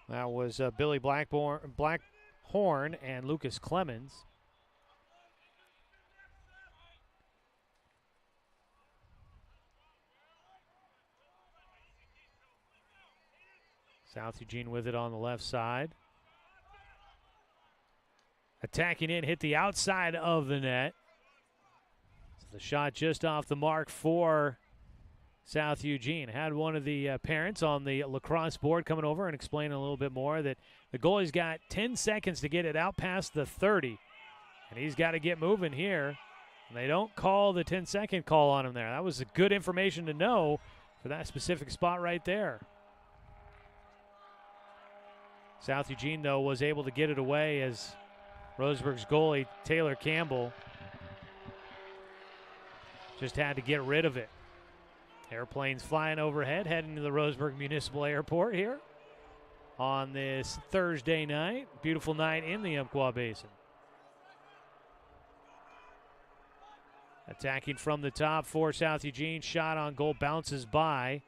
That was Billy Blackhorn and Lucas Clemens. South Eugene with it on the left side. Attacking in, hit the outside of the net. So the shot just off the mark for South Eugene. Had one of the parents on the lacrosse board coming over and explaining a little bit more that the goalie's got 10 seconds to get it out past the 30. And he's got to get moving here. And they don't call the 10-second call on him there. That was good information to know for that specific spot right there. South Eugene, though, was able to get it away as Roseburg's goalie, Taylor Campbell, just had to get rid of it. Airplanes flying overhead, heading to the Roseburg Municipal Airport here on this Thursday night. Beautiful night in the Umpqua Basin. Attacking from the top for South Eugene. Shot on goal, bounces by.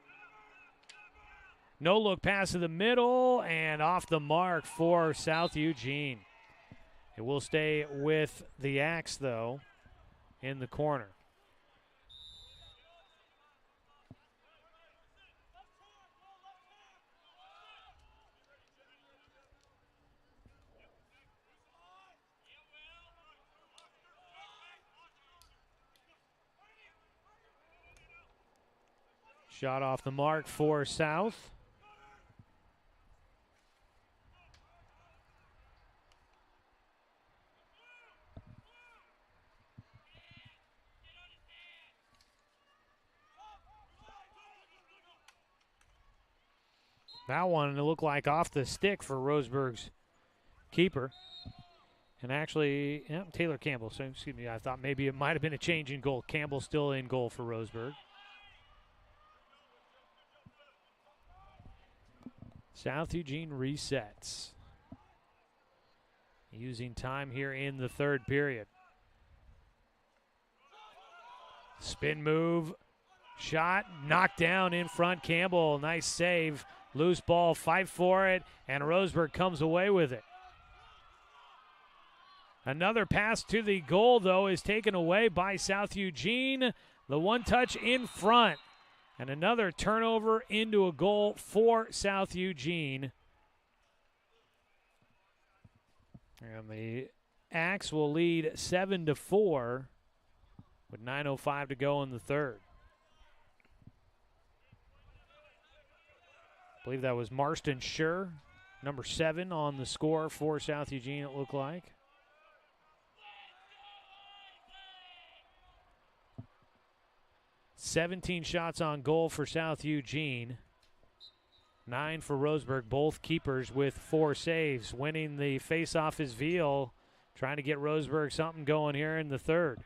No look pass to the middle and off the mark for South Eugene. It will stay with the Axe, though, in the corner. Shot off the mark for South. That one, it looked like off the stick for Roseburg's keeper. And actually, yeah, Taylor Campbell. So, excuse me, I thought maybe it might have been a change in goal. Campbell still in goal for Roseburg. South Eugene resets. Using time here in the third period. Spin move. Shot knocked down in front. Campbell, nice save. Loose ball, fight for it, and Roseburg comes away with it. Another pass to the goal, though, is taken away by South Eugene. The one touch in front, and another turnover into a goal for South Eugene. And the Axe will lead 7-4 with 9:05 to go in the third. I believe that was Marston Schur, number 7 on the score for South Eugene, it looked like. "17 shots on goal for South Eugene. 9 for Roseburg, both keepers with 4 saves. Winning the faceoff is Veal, trying to get Roseburg something going here in the third.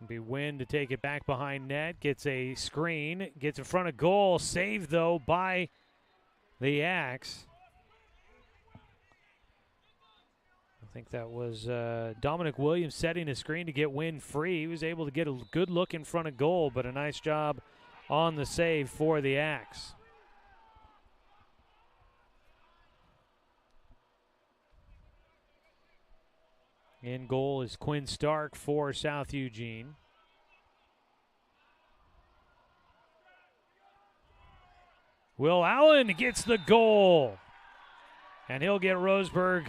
Be Wynn to take it back behind net. Gets a screen. Gets in front of goal. Saved, though, by the Axe. I think that was Dominic Williams setting a screen to get Wynn free. He was able to get a good look in front of goal, but a nice job on the save for the Axe. In goal is Quinn Stark for South Eugene. Will Allen gets the goal. And he'll get Roseburg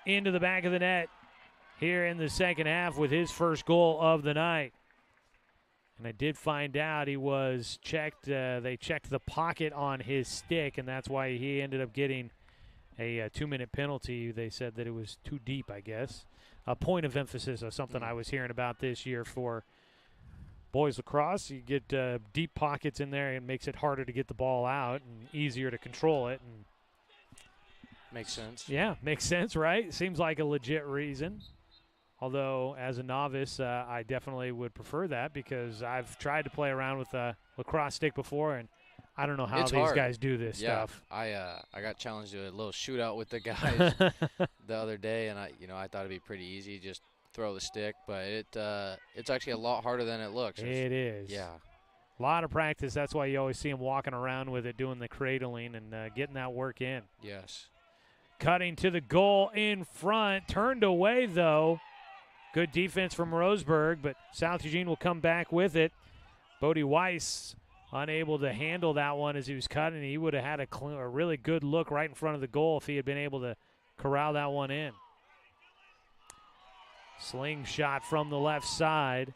into the back of the net here in the second half with his first goal of the night. And I did find out he was checked. They checked the pocket on his stick, and that's why he ended up getting a 2-minute penalty. They said that it was too deep, I guess. A point of emphasis of something I was hearing about this year for boys lacrosse. You get deep pockets in there, and it makes it harder to get the ball out and easier to control it. And makes sense. Yeah, makes sense, right? Seems like a legit reason. Although, as a novice, I definitely would prefer that because I've tried to play around with a lacrosse stick before, and I don't know how these guys do this stuff. I got challenged to a little shootout with the guys the other day, and I thought it'd be pretty easy, just throw the stick, but it's actually a lot harder than it looks. It is. Yeah. A lot of practice. That's why you always see them walking around with it, doing the cradling and getting that work in. Yes. Cutting to the goal in front, turned away though. Good defense from Roseburg, but South Eugene will come back with it. Bodie Weiss unable to handle that one as he was cutting. He would have had a really good look right in front of the goal if he had been able to corral that one in. Slingshot from the left side.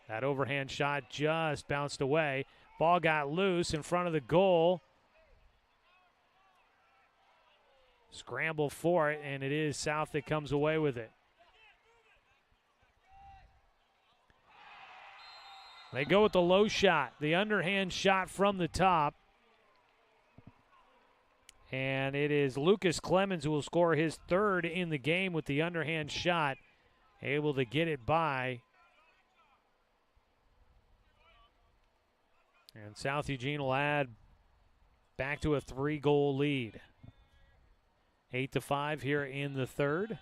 That overhand shot just bounced away. Ball got loose in front of the goal. Scramble for it, and it is South that comes away with it. They go with the low shot, the underhand shot from the top. And it is Lucas Clemens who will score his third in the game with the underhand shot, able to get it by. And South Eugene will add back to a 3-goal lead. 8-5 here in the third.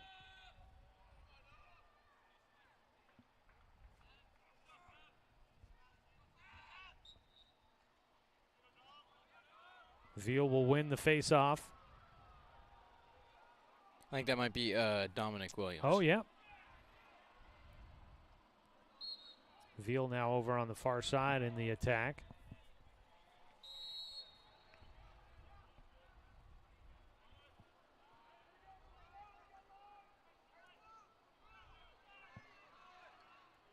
Veal will win the faceoff. I think that might be Dominic Williams. Oh, yeah. Veal now over on the far side in the attack.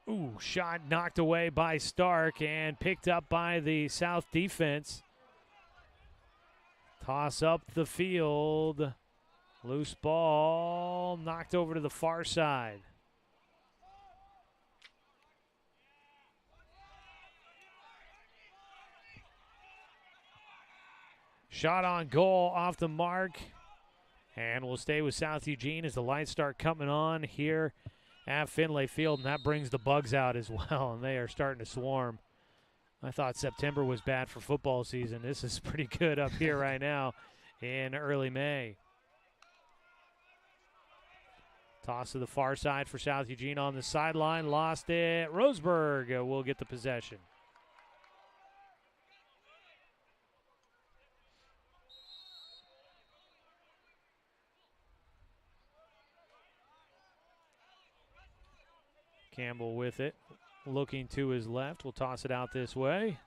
Ooh, shot knocked away by Stark and picked up by the South defense. Toss up the field. Loose ball knocked over to the far side. Shot on goal off the mark. And we'll stay with South Eugene as the lights start coming on here at Finlay Field. And that brings the bugs out as well. And they are starting to swarm. I thought September was bad for football season. This is pretty good up here right now in early May. Toss to the far side for South Eugene on the sideline. Lost it. Roseburg will get the possession. Campbell with it. Looking to his left. We'll toss it out this way.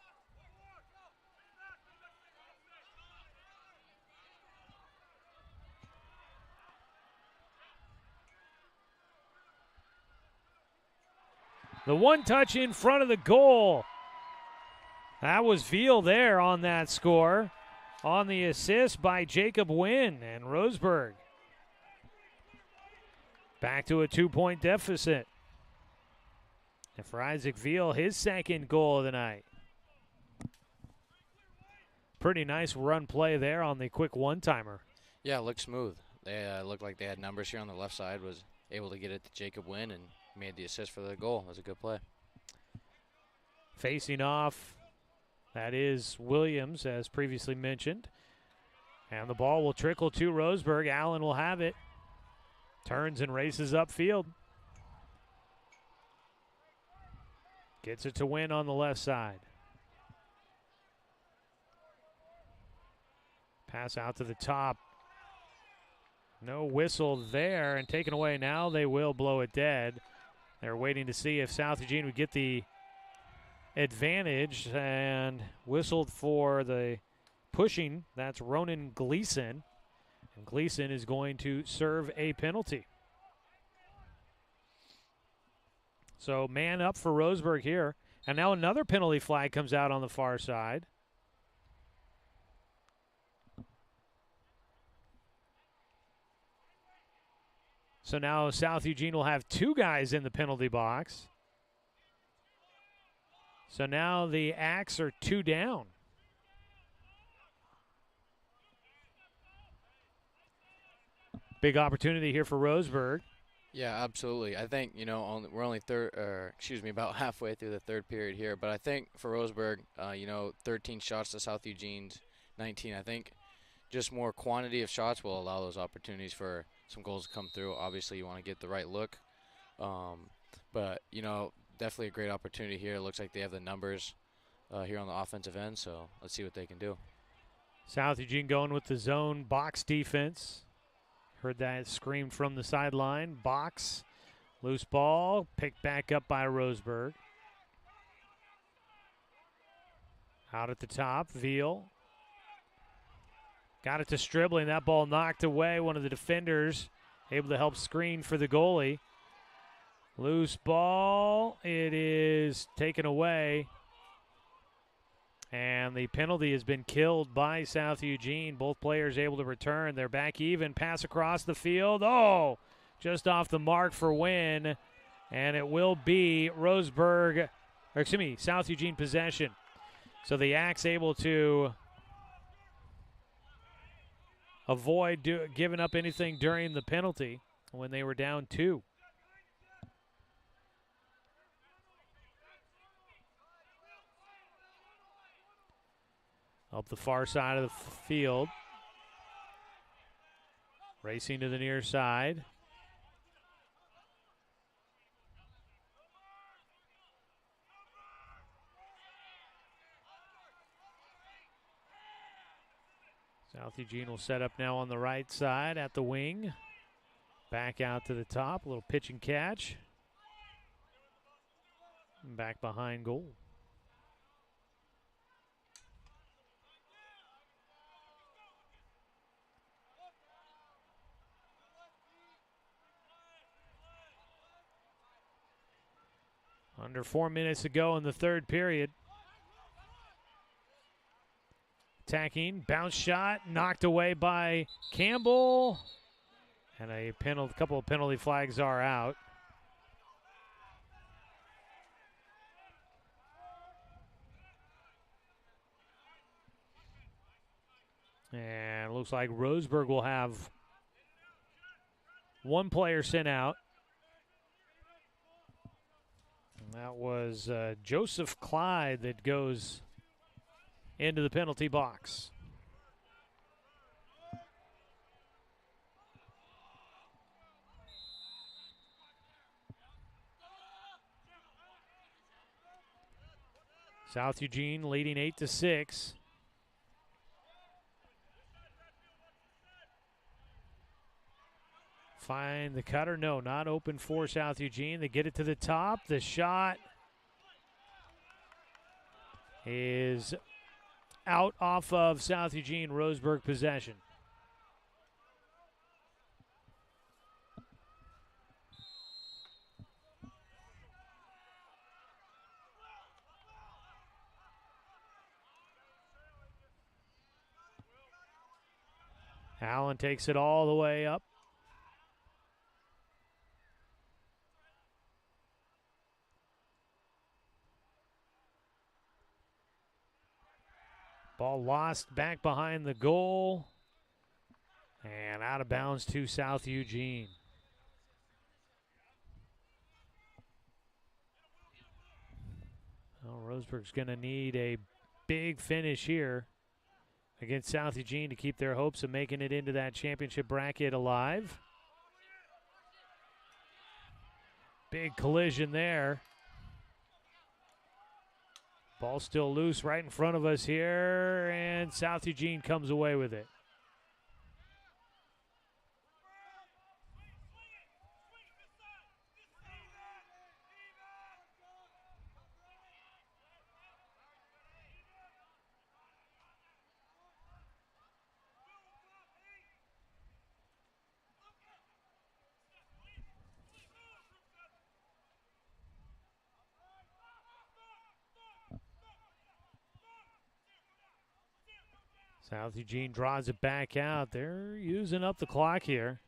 The one touch in front of the goal. That was Veal there on that score. On the assist by Jacob Wynn and Roseburg. Back to a 2-point deficit. And for Isaac Veal, his second goal of the night. Pretty nice run play there on the quick one-timer. Yeah, it looked smooth. They looked like they had numbers here on the left side, was able to get it to Jacob Wynn and made the assist for the goal. It was a good play. Facing off, that is Williams, as previously mentioned. And the ball will trickle to Roseburg. Allen will have it. Turns and races upfield. Gets it to win on the left side. Pass out to the top. No whistle there, and taken away. Now they will blow it dead. They're waiting to see if South Eugene would get the advantage, and whistled for the pushing. That's Ronan Gleason, and Gleason is going to serve a penalty. So man up for Roseburg here, and now another penalty flag comes out on the far side. So now South Eugene will have two guys in the penalty box. So now the Axe are two down. Big opportunity here for Roseburg. Yeah, absolutely. I think, we're only about halfway through the third period here, but I think for Roseburg, 13 shots to South Eugene's 19. I think just more quantity of shots will allow those opportunities for some goals to come through. Obviously, you want to get the right look, but definitely a great opportunity here. It looks like they have the numbers here on the offensive end, so let's see what they can do. South Eugene going with the zone box defense. Heard that screamed from the sideline. Box, loose ball, picked back up by Roseburg. Out at the top, Veal. Got it to Stribling. That ball knocked away. One of the defenders able to help screen for the goalie. Loose ball. It is taken away. And the penalty has been killed by South Eugene. Both players able to return. They're back even. Pass across the field. Oh, just off the mark for win. And it will be South Eugene possession. So the Axe able to avoid giving up anything during the penalty when they were down 2. Up the far side of the field. Racing to the near side. South Eugene will set up now on the right side at the wing. Back out to the top. A little pitch and catch. Back behind goal. Under 4 minutes to go in the third period. Attacking, bounce shot, knocked away by Campbell. And a couple of penalty flags are out. And it looks like Roseburg will have one player sent out. And that was Joseph Clyde that goes into the penalty box. South Eugene leading 8-6. Find the cutter. No, not open for South Eugene. They get it to the top. The shot is out off of South Eugene. Roseburg possession. Allen takes it all the way up. Ball lost back behind the goal. And out of bounds to South Eugene. Well, Roseburg's going to need a big finish here against South Eugene to keep their hopes of making it into that championship bracket alive. Big collision there. Ball still loose right in front of us here, and South Eugene comes away with it. South Eugene draws it back out. They're using up the clock here.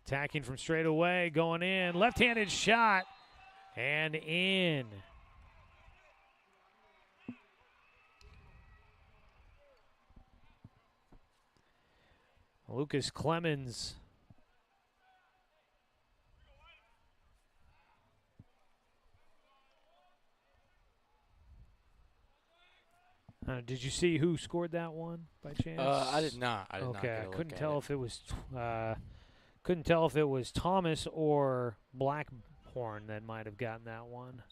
Attacking from straight away, going in. Left-handed shot, and in. Lucas Clemens. Did you see who scored that one by chance? I did not. I did not. Okay, I couldn't tell if it was couldn't tell if it was Thomas or Blackhorn that might have gotten that one.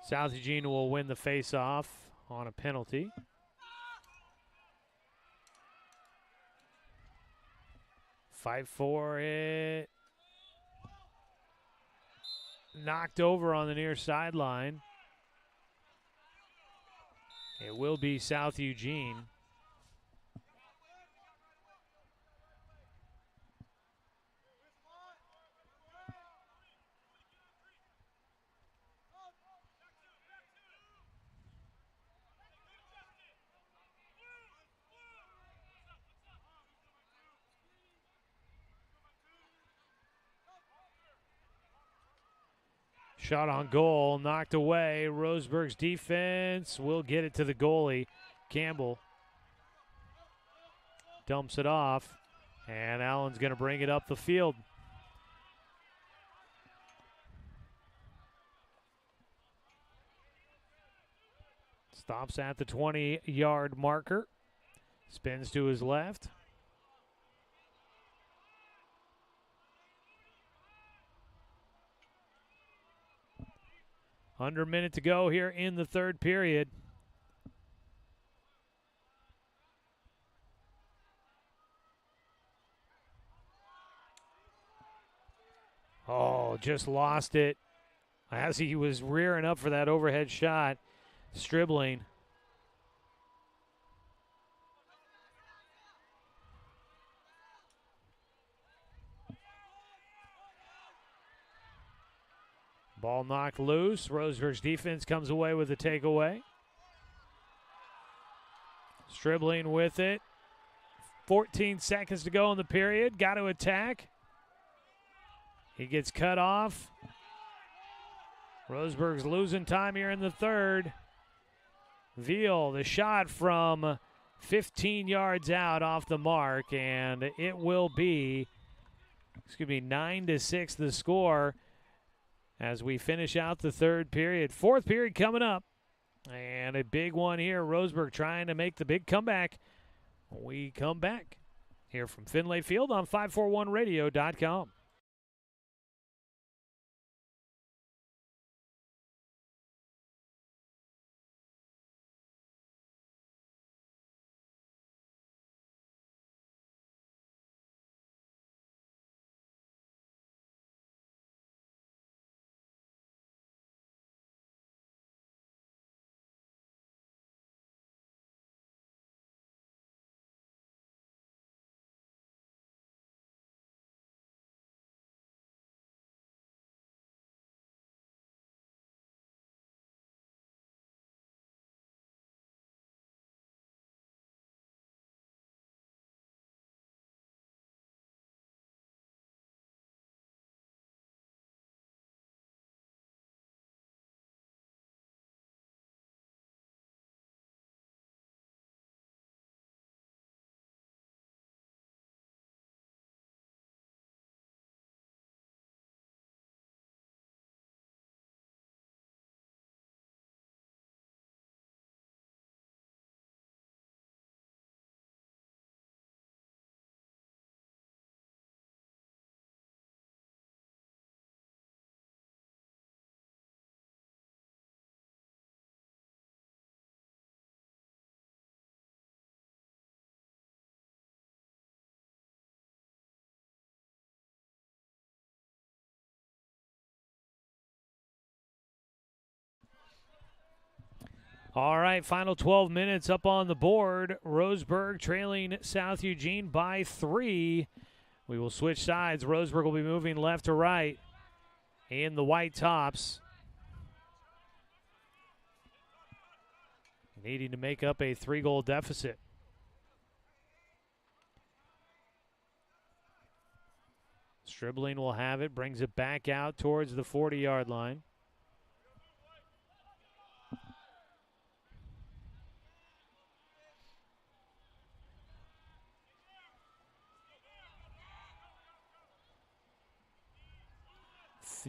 South Eugene will win the face-off on a penalty. Fight for it. Knocked over on the near sideline. It will be South Eugene. Shot on goal, knocked away. Roseburg's defense will get it to the goalie, Campbell. Dumps it off, and Allen's going to bring it up the field. Stops at the 20-yard marker. Spins to his left. Under a minute to go here in the third period. Oh, just lost it as he was rearing up for that overhead shot. Stribling. Ball knocked loose. Roseburg's defense comes away with a takeaway. Stribling with it. 14 seconds to go in the period. Got to attack. He gets cut off. Roseburg's losing time here in the third. Veal, the shot from 15 yards out off the mark, and it will be, 9-6 the score as we finish out the third period. Fourth period coming up, and a big one here. Roseburg trying to make the big comeback. We come back here from Finlay Field on 541radio.com. All right, final 12 minutes up on the board. Roseburg trailing South Eugene by 3. We will switch sides. Roseburg will be moving left to right in the white tops, needing to make up a 3-goal deficit. Stribling will have it, brings it back out towards the 40-yard line.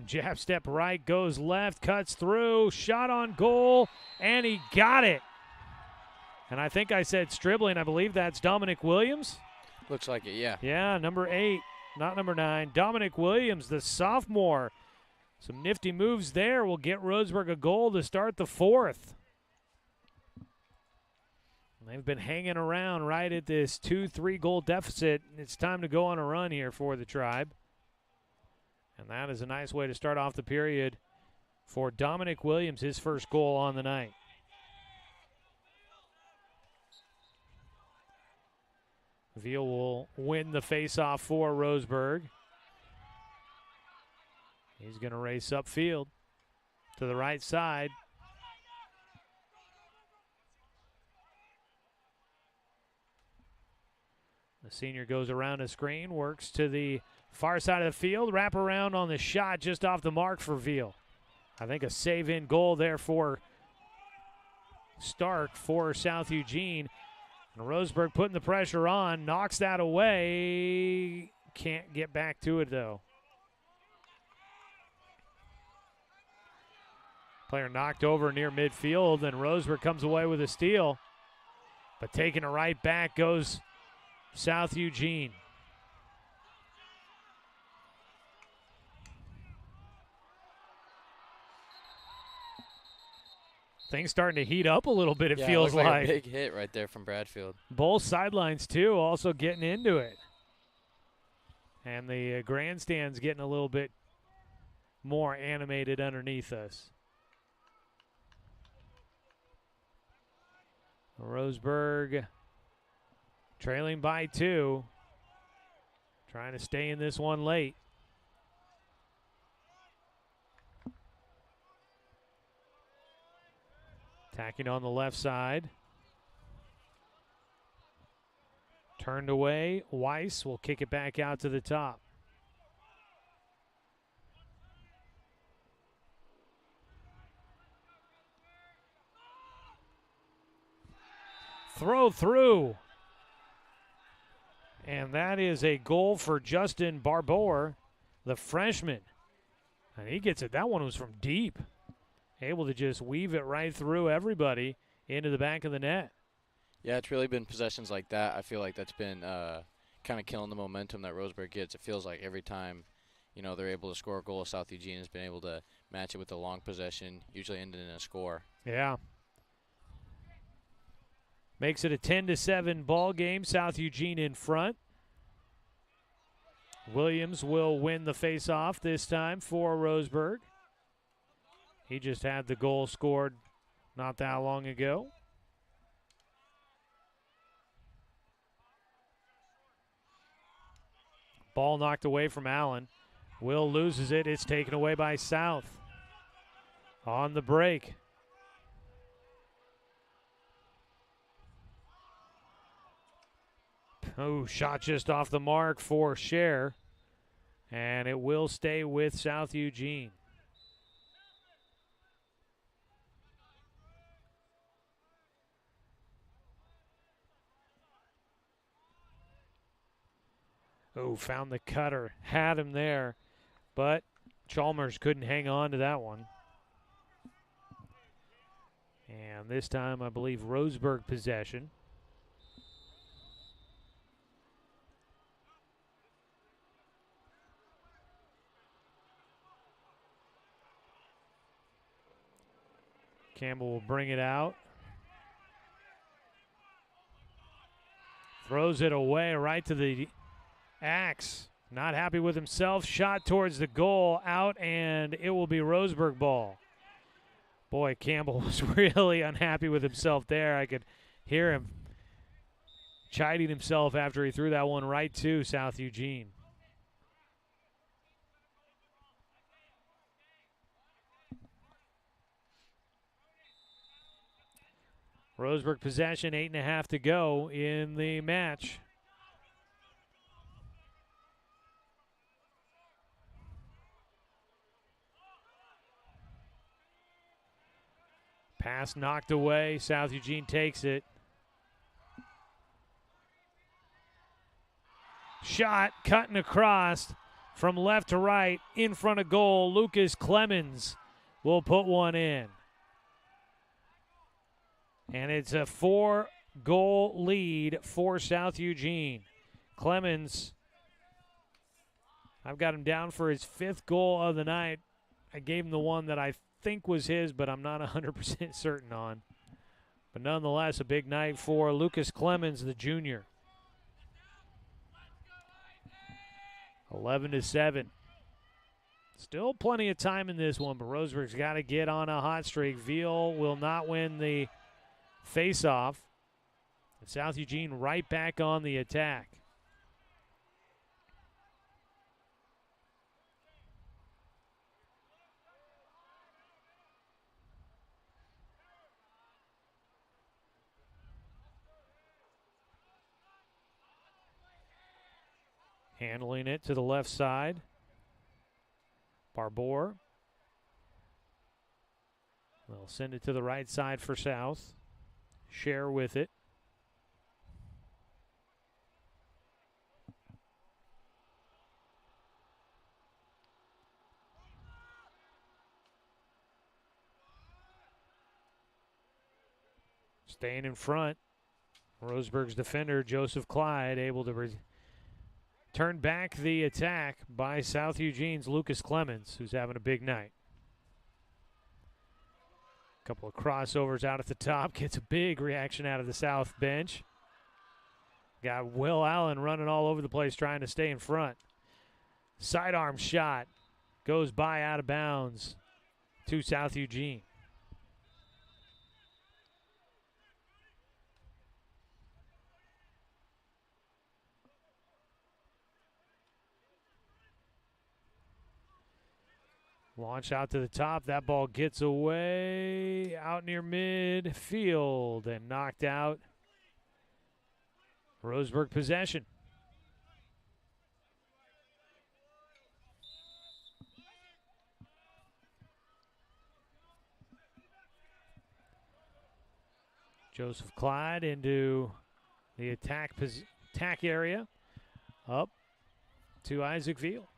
Jab step right, goes left, cuts through, shot on goal, and he got it. And I think I said Stribling. I believe that's Dominic Williams. Looks like it, yeah. Yeah, number 8, not number 9. Dominic Williams, the sophomore. Some nifty moves there will get Roseburg a goal to start the 4th. They've been hanging around right at this 2-3 goal deficit. It's time to go on a run here for the Tribe. And that is a nice way to start off the period for Dominic Williams, his first goal on the night. Veal will win the faceoff for Roseburg. He's going to race upfield to the right side. The senior goes around a screen, works to the far side of the field, wrap around on the shot just off the mark for Veal. I think a save-in goal there for Stark for South Eugene. And Roseburg putting the pressure on, knocks that away. Can't get back to it, though. Player knocked over near midfield, and Roseburg comes away with a steal. But taking it right back goes South Eugene. Things starting to heat up a little bit, it feels like. like. A big hit right there from Bradfield. Both sidelines, too, also getting into it. And the grandstand's getting a little bit more animated underneath us. Roseburg trailing by 2. Trying to stay in this one late. Attacking on the left side. Turned away. Weiss will kick it back out to the top. Throw through. And that is a goal for Justin Barbour, the freshman. And he gets it. That one was from deep. Able to just weave it right through everybody into the back of the net. Yeah, it's really been possessions like that. I feel like that's been kind of killing the momentum that Roseburg gets. It feels like every time, they're able to score a goal, South Eugene has been able to match it with a long possession, usually ending in a score. Yeah. Makes it a 10-7 ball game. South Eugene in front. Williams will win the faceoff this time for Roseburg. He just had the goal scored not that long ago. Ball knocked away from Allen. Will loses it. It's taken away by South. On the break. Oh, shot just off the mark for Scher. And it will stay with South Eugene. Oh, found the cutter. Had him there. But Chalmers couldn't hang on to that one. And this time, I believe, Roseburg possession. Campbell will bring it out. Throws it away right to the axe. Not happy with himself. Shot towards the goal. Out, and it will be Roseburg ball. Boy, Campbell was really unhappy with himself there. I could hear him chiding himself after he threw that one right to South Eugene. Roseburg possession, 8.5 to go in the match. Pass knocked away. South Eugene takes it. Shot cutting across from left to right in front of goal. Lucas Clemens will put one in. And it's a 4-goal lead for South Eugene. Clemens, I've got him down for his 5th goal of the night. I gave him the one that I think was his, but I'm not 100% certain on. But nonetheless, a big night for Lucas Clemens, the junior. 11-7. Still plenty of time in this one, but Roseburg's got to get on a hot streak. Veal will not win the face-off. And South Eugene right back on the attack. Handling it to the left side. Barbour. They'll send it to the right side for South. Share with it. Staying in front. Roseburg's defender, Joseph Clyde, able to turn back the attack by South Eugene's Lucas Clemens, who's having a big night. Couple of crossovers out at the top. Gets a big reaction out of the South bench. Got Will Allen running all over the place trying to stay in front. Sidearm shot. Goes by out of bounds to South Eugene. Launch out to the top. That ball gets away out near midfield and knocked out. Roseburg possession. Joseph Clyde into the attack area. Up to Isaac Veal.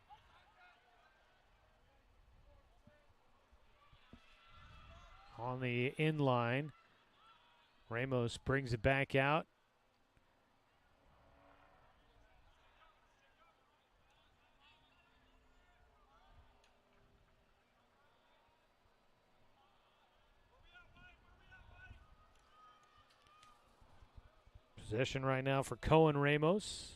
On the in line, Ramos brings it back out. Possession right now for Cohen Ramos.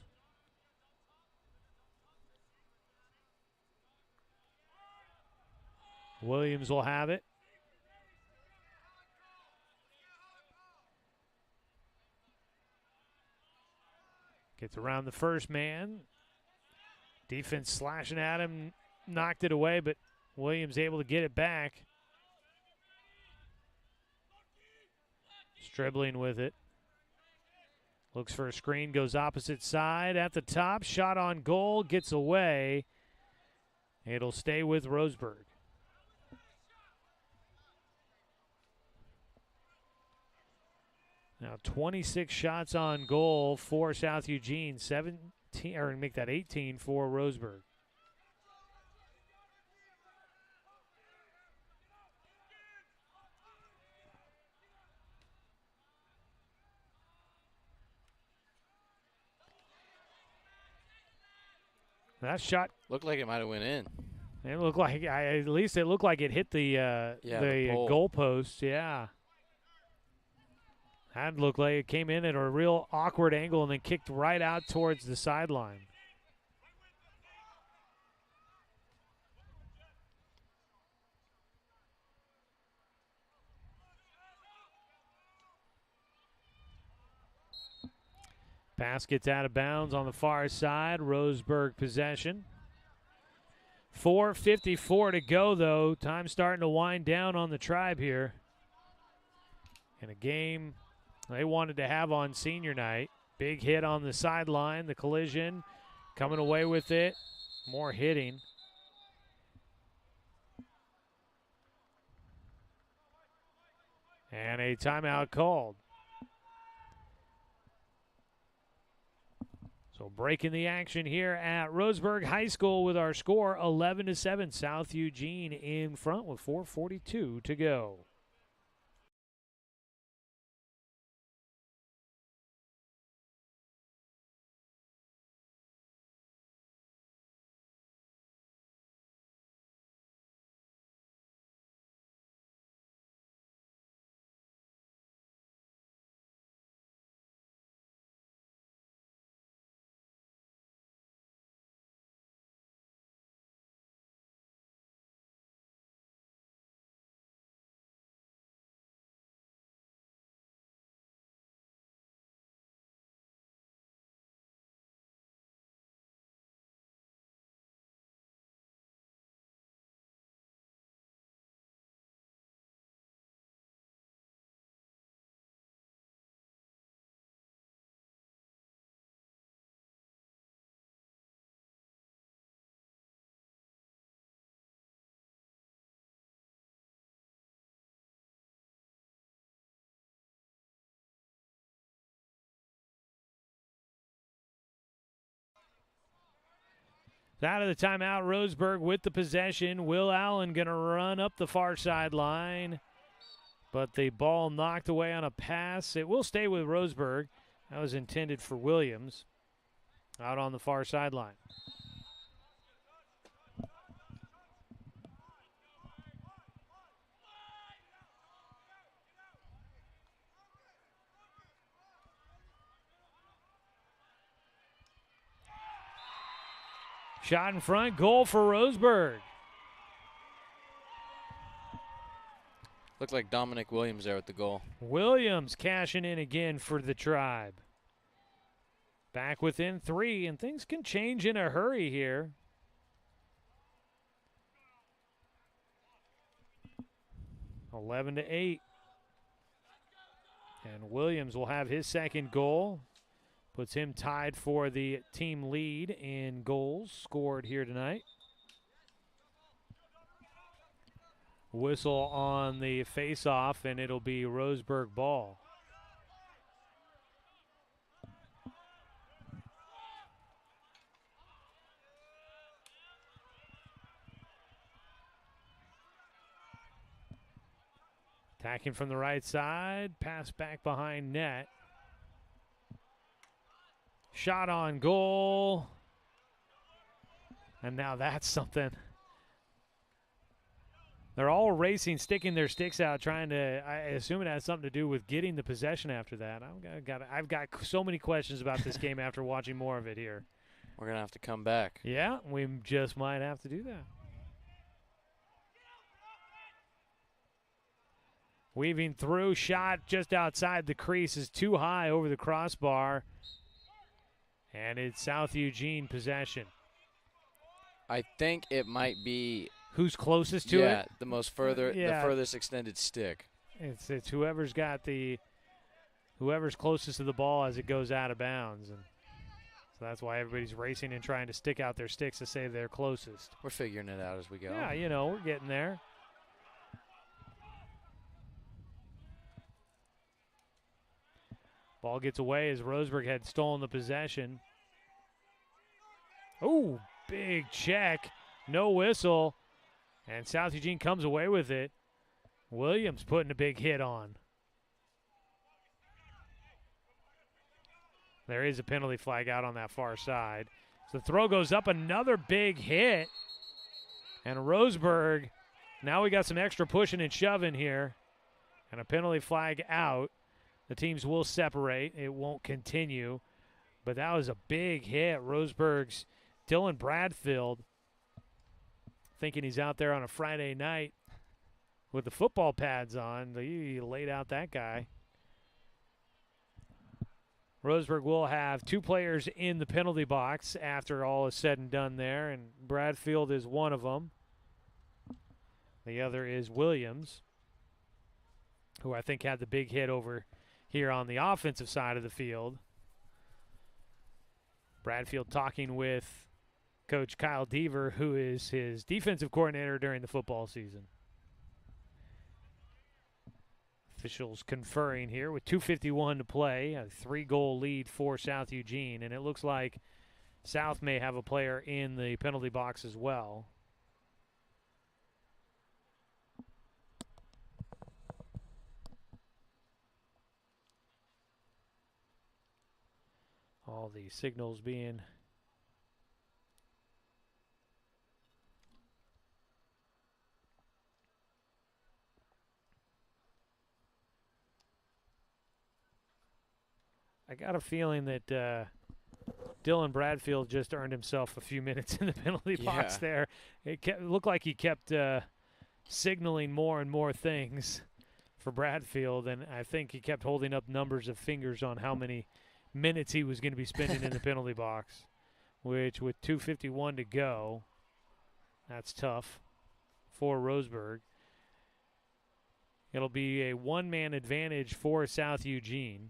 Williams will have it. Gets around the first man. Defense slashing at him. Knocked it away, but Williams able to get it back. Dribbling with it. Looks for a screen, goes opposite side. At the top, shot on goal, gets away. It'll stay with Roseburg. Now 26 shots on goal for South Eugene, 17 or make that 18 for Roseburg. That shot looked like it might have went in. It looked like at least it looked like it hit the goal post. Yeah. That looked like it came in at a real awkward angle and then kicked right out towards the sideline. Pass gets out of bounds on the far side. Roseburg possession. 4:54 to go, though. Time starting to wind down on the Tribe here. In a game they wanted to have on senior night. Big hit on the sideline. The collision. Coming away with it. More hitting. And a timeout called. So breaking the action here at Roseburg High School with our score 11-7. South Eugene in front with 4:42 to go. Out of the timeout, Roseburg with the possession. Will Allen going to run up the far sideline, but the ball knocked away on a pass. It will stay with Roseburg. That was intended for Williams out on the far sideline. Shot in front, goal for Roseburg. Looked like Dominic Williams there at the goal. Williams cashing in again for the Tribe. Back within 3, and things can change in a hurry here. (11 to 8). And Williams will have his second goal. Puts him tied for the team lead in goals scored here tonight. Whistle on the face-off, and it'll be Roseburg ball. Attacking from the right side, pass back behind net. Shot on goal. And now that's something. They're all racing, sticking their sticks out, trying to, I assume it has something to do with getting the possession after that. I've got so many questions about this game after watching more of it here. We're going to have to come back. Yeah, we just might have to do that. Weaving through, shot just outside the crease is too high over the crossbar. And it's South Eugene possession. I think it might be who's closest to it. Yeah, the furthest extended stick. It's whoever's closest to the ball as it goes out of bounds, and so that's why everybody's racing and trying to stick out their sticks to say they're closest. We're figuring it out as we go. Yeah, we're getting there. Ball gets away as Roseburg had stolen the possession. Oh, big check. No whistle. And South Eugene comes away with it. Williams putting a big hit on. There is a penalty flag out on that far side. So the throw goes up, another big hit. And Roseburg, now we got some extra pushing and shoving here. And a penalty flag out. The teams will separate. It won't continue. But that was a big hit. Roseburg's Dylan Bradfield, thinking he's out there on a Friday night with the football pads on. He laid out that guy. Roseburg will have 2 players in the penalty box after all is said and done there, and Bradfield is one of them. The other is Williams, who I think had the big hit over here on the offensive side of the field. Bradfield talking with Coach Kyle Deaver, who is his defensive coordinator during the football season. Officials conferring here with 2:51 to play, a 3-goal lead for South Eugene, and it looks like South may have a player in the penalty box as well. All the signals being I got a feeling that Dylan Bradfield just earned himself a few minutes in the penalty box there. It looked like he kept signaling more and more things for Bradfield, and I think he kept holding up numbers of fingers on how many minutes he was going to be spending in the penalty box, which with 2:51 to go, that's tough for Roseburg. It'll be a one-man advantage for South Eugene.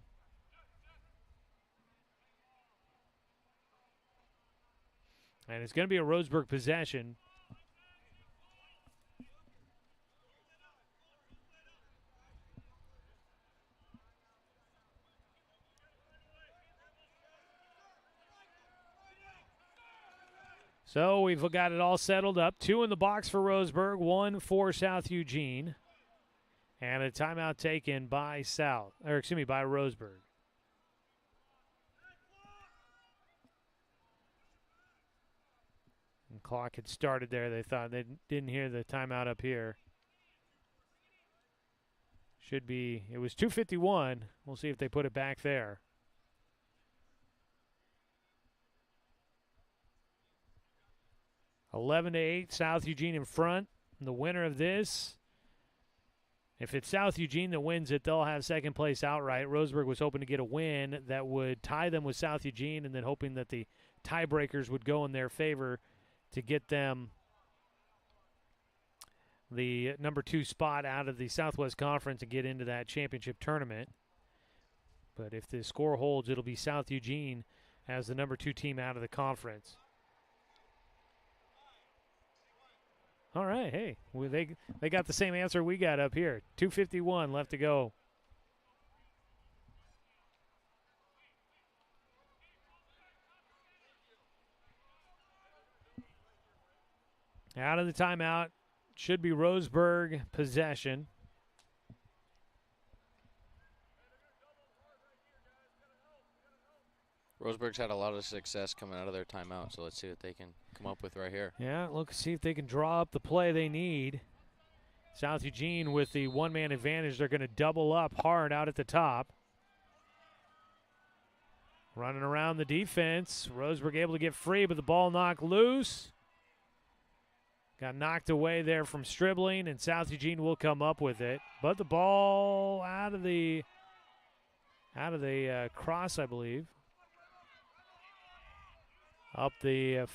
And it's going to be a Roseburg possession. So we've got it all settled up. 2 in the box for Roseburg, 1 for South Eugene. And a timeout taken by by Roseburg. And clock had started there. They thought they didn't hear the timeout up here. Should be, it was 2:51. We'll see if they put it back there. (11-8), South Eugene in front. And the winner of this, if it's South Eugene that wins it, they'll have second place outright. Roseburg was hoping to get a win that would tie them with South Eugene, and then hoping that the tiebreakers would go in their favor to get them the number 2 spot out of the Southwest Conference and get into that championship tournament. But if the score holds, it'll be South Eugene as the number 2 team out of the conference. All right, hey, well, they got the same answer we got up here. 2:51 left to go. Out of the timeout, should be Roseburg possession. Roseburg's had a lot of success coming out of their timeout, so let's see what they can come up with right here. Yeah, look, see if they can draw up the play they need. South Eugene with the one-man advantage. They're going to double up hard out at the top. Running around the defense. Roseburg able to get free, but the ball knocked loose. Got knocked away there from Stribling, and South Eugene will come up with it. But the ball out of the cross, I believe. Up the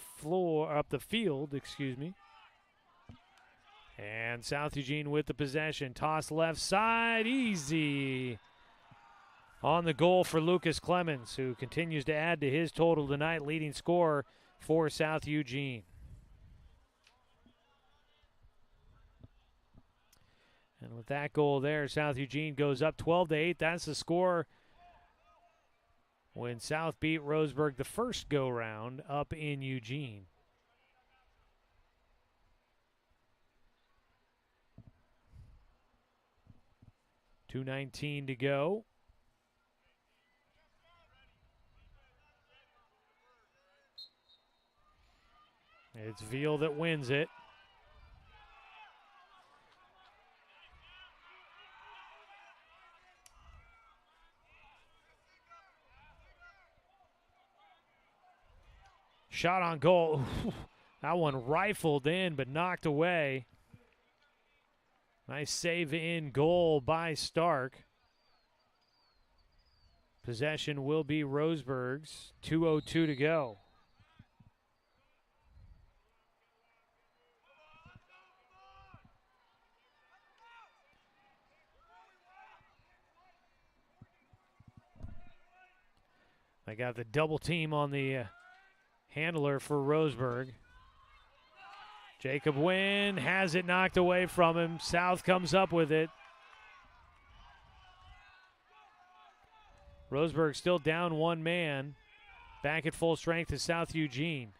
field, excuse me. And South Eugene with the possession. Toss left side, easy. On the goal for Lucas Clemens, who continues to add to his total tonight, leading scorer for South Eugene. And with that goal there, South Eugene goes up 12-8. That's the score when South beat Roseburg the first go-round up in Eugene. $2:19 to go. It's Veal that wins it. Shot on goal. That one rifled in but knocked away. Nice save in goal by Stark. Possession will be Roseburg's. 2:02 to go. They got the double team on the handler for Roseburg. Jacob Wynn has it knocked away from him. South comes up with it. Roseburg still down one man. Back at full strength is South Eugene.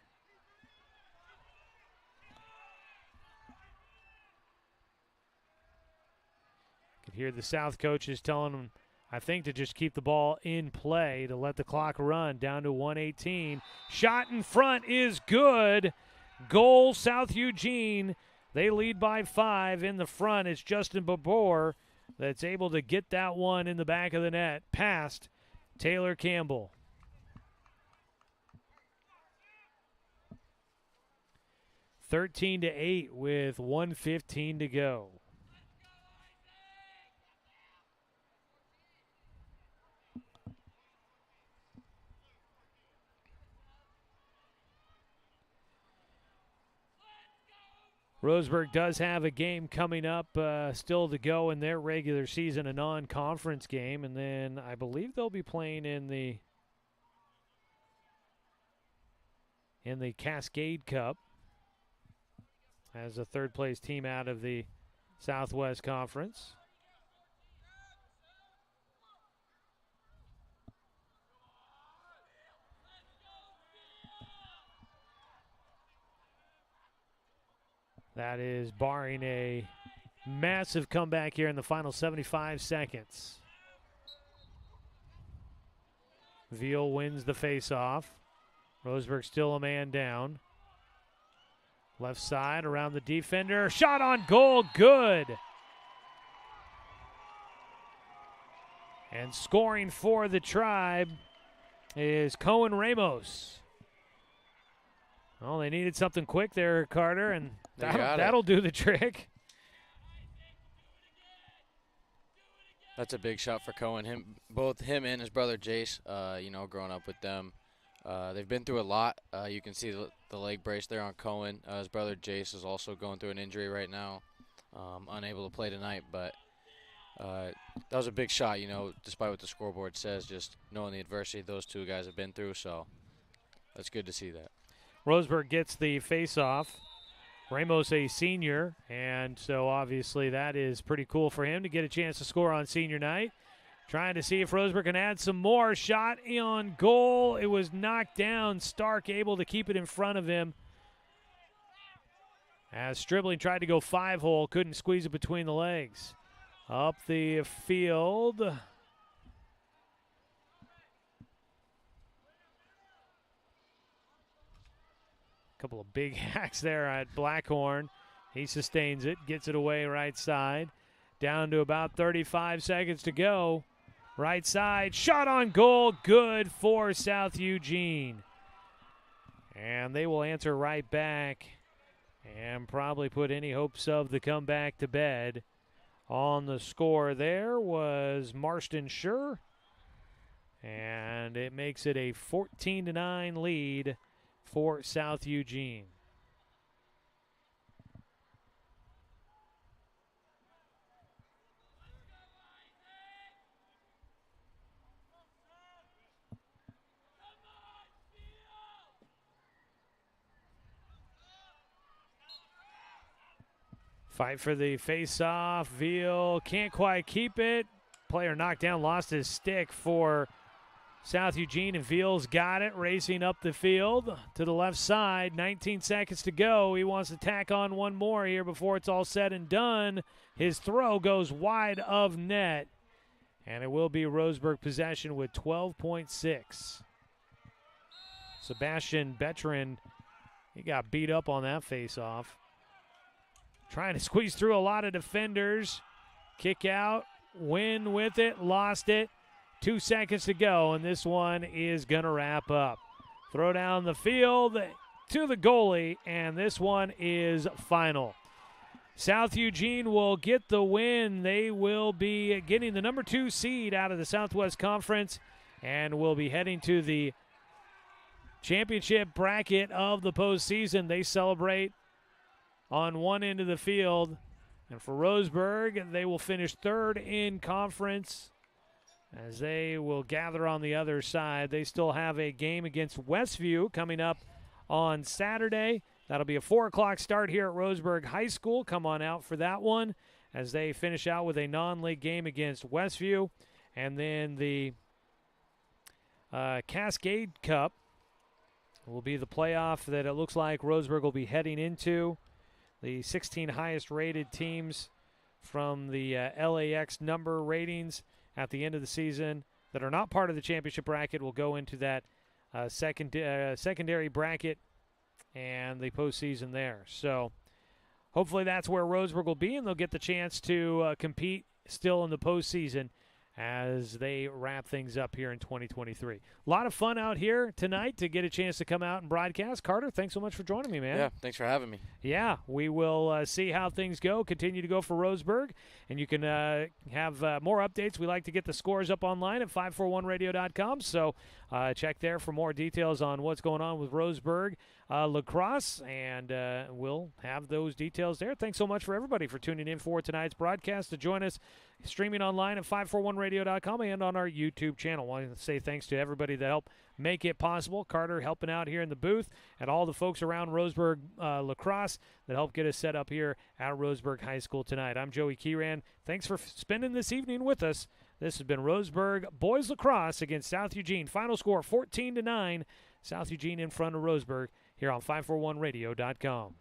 You can hear the South coaches telling them, I think, to just keep the ball in play, to let the clock run down to 1:18. Shot in front is good. Goal, South Eugene. They lead by 5 in the front. It's Justin Babor that's able to get that one in the back of the net past Taylor Campbell. 13-8 with 1:15 to go. Roseburg does have a game coming up still to go in their regular season, a non-conference game, and then I believe they'll be playing in the Cascade Cup as a third-place team out of the Southwest Conference. That is barring a massive comeback here in the final 75 seconds. Veal wins the faceoff. Roseburg still a man down. Left side around the defender. Shot on goal, good. And scoring for the Tribe is Cohen Ramos. Well, they needed something quick there, Carter, and that'll do the trick. That's a big shot for Cohen. Both him and his brother Jace, growing up with them, they've been through a lot. You can see the leg brace there on Cohen. His brother Jace is also going through an injury right now, unable to play tonight. But that was a big shot, despite what the scoreboard says, just knowing the adversity those two guys have been through. So that's good to see that. Roseburg gets the face-off. Ramos a senior, and so obviously that is pretty cool for him to get a chance to score on senior night. Trying to see if Roseburg can add some more. Shot on goal. It was knocked down. Stark able to keep it in front of him. As Stribling tried to go 5-hole, couldn't squeeze it between the legs. Up the field. Couple of big hacks there at Blackhorn. He sustains it, gets it away right side. Down to about 35 seconds to go. Right side, shot on goal, good for South Eugene. And they will answer right back and probably put any hopes of the comeback to bed. On the score there was Marston Schur. And it makes it a 14-9 lead for South Eugene. Fight for the face-off. Veal can't quite keep it. Player knocked down, lost his stick for South Eugene, and Veal's got it, racing up the field to the left side. 19 seconds to go. He wants to tack on one more here before it's all said and done. His throw goes wide of net, and it will be Roseburg possession with 12.6. Sebastian Betrin, he got beat up on that face-off. Trying to squeeze through a lot of defenders. Kick out, win with it, lost it. 2 seconds to go, and this one is going to wrap up. Throw down the field to the goalie, and this one is final. South Eugene will get the win. They will be getting the number 2 seed out of the Southwest Conference and will be heading to the championship bracket of the postseason. They celebrate on one end of the field. And for Roseburg, they will finish third in conference as they will gather on the other side. They still have a game against Westview coming up on Saturday. That'll be a 4 o'clock start here at Roseburg High School. Come on out for that one as they finish out with a non-league game against Westview. And then the Cascade Cup will be the playoff that it looks like Roseburg will be heading into. The 16 highest rated teams from the LAX number ratings at the end of the season that are not part of the championship bracket will go into that secondary bracket and the postseason there. So hopefully that's where Roseburg will be, and they'll get the chance to compete still in the postseason as they wrap things up here in 2023. A lot of fun out here tonight to get a chance to come out and broadcast. Carter, thanks so much for joining me, man. Yeah, thanks for having me. Yeah, we will see how things go, continue to go for Roseburg, and you can have more updates. We like to get the scores up online at 541radio.com, so check there for more details on what's going on with Roseburg Lacrosse, and we'll have those details there. Thanks so much for everybody for tuning in for tonight's broadcast. To join us streaming online at 541radio.com and on our YouTube channel. I want to say thanks to everybody that helped make it possible. Carter helping out here in the booth, and all the folks around Roseburg Lacrosse that helped get us set up here at Roseburg High School tonight. I'm Joey Kieran. Thanks for spending this evening with us. This has been Roseburg Boys Lacrosse against South Eugene. Final score 14-9. South Eugene in front of Roseburg here on 541radio.com.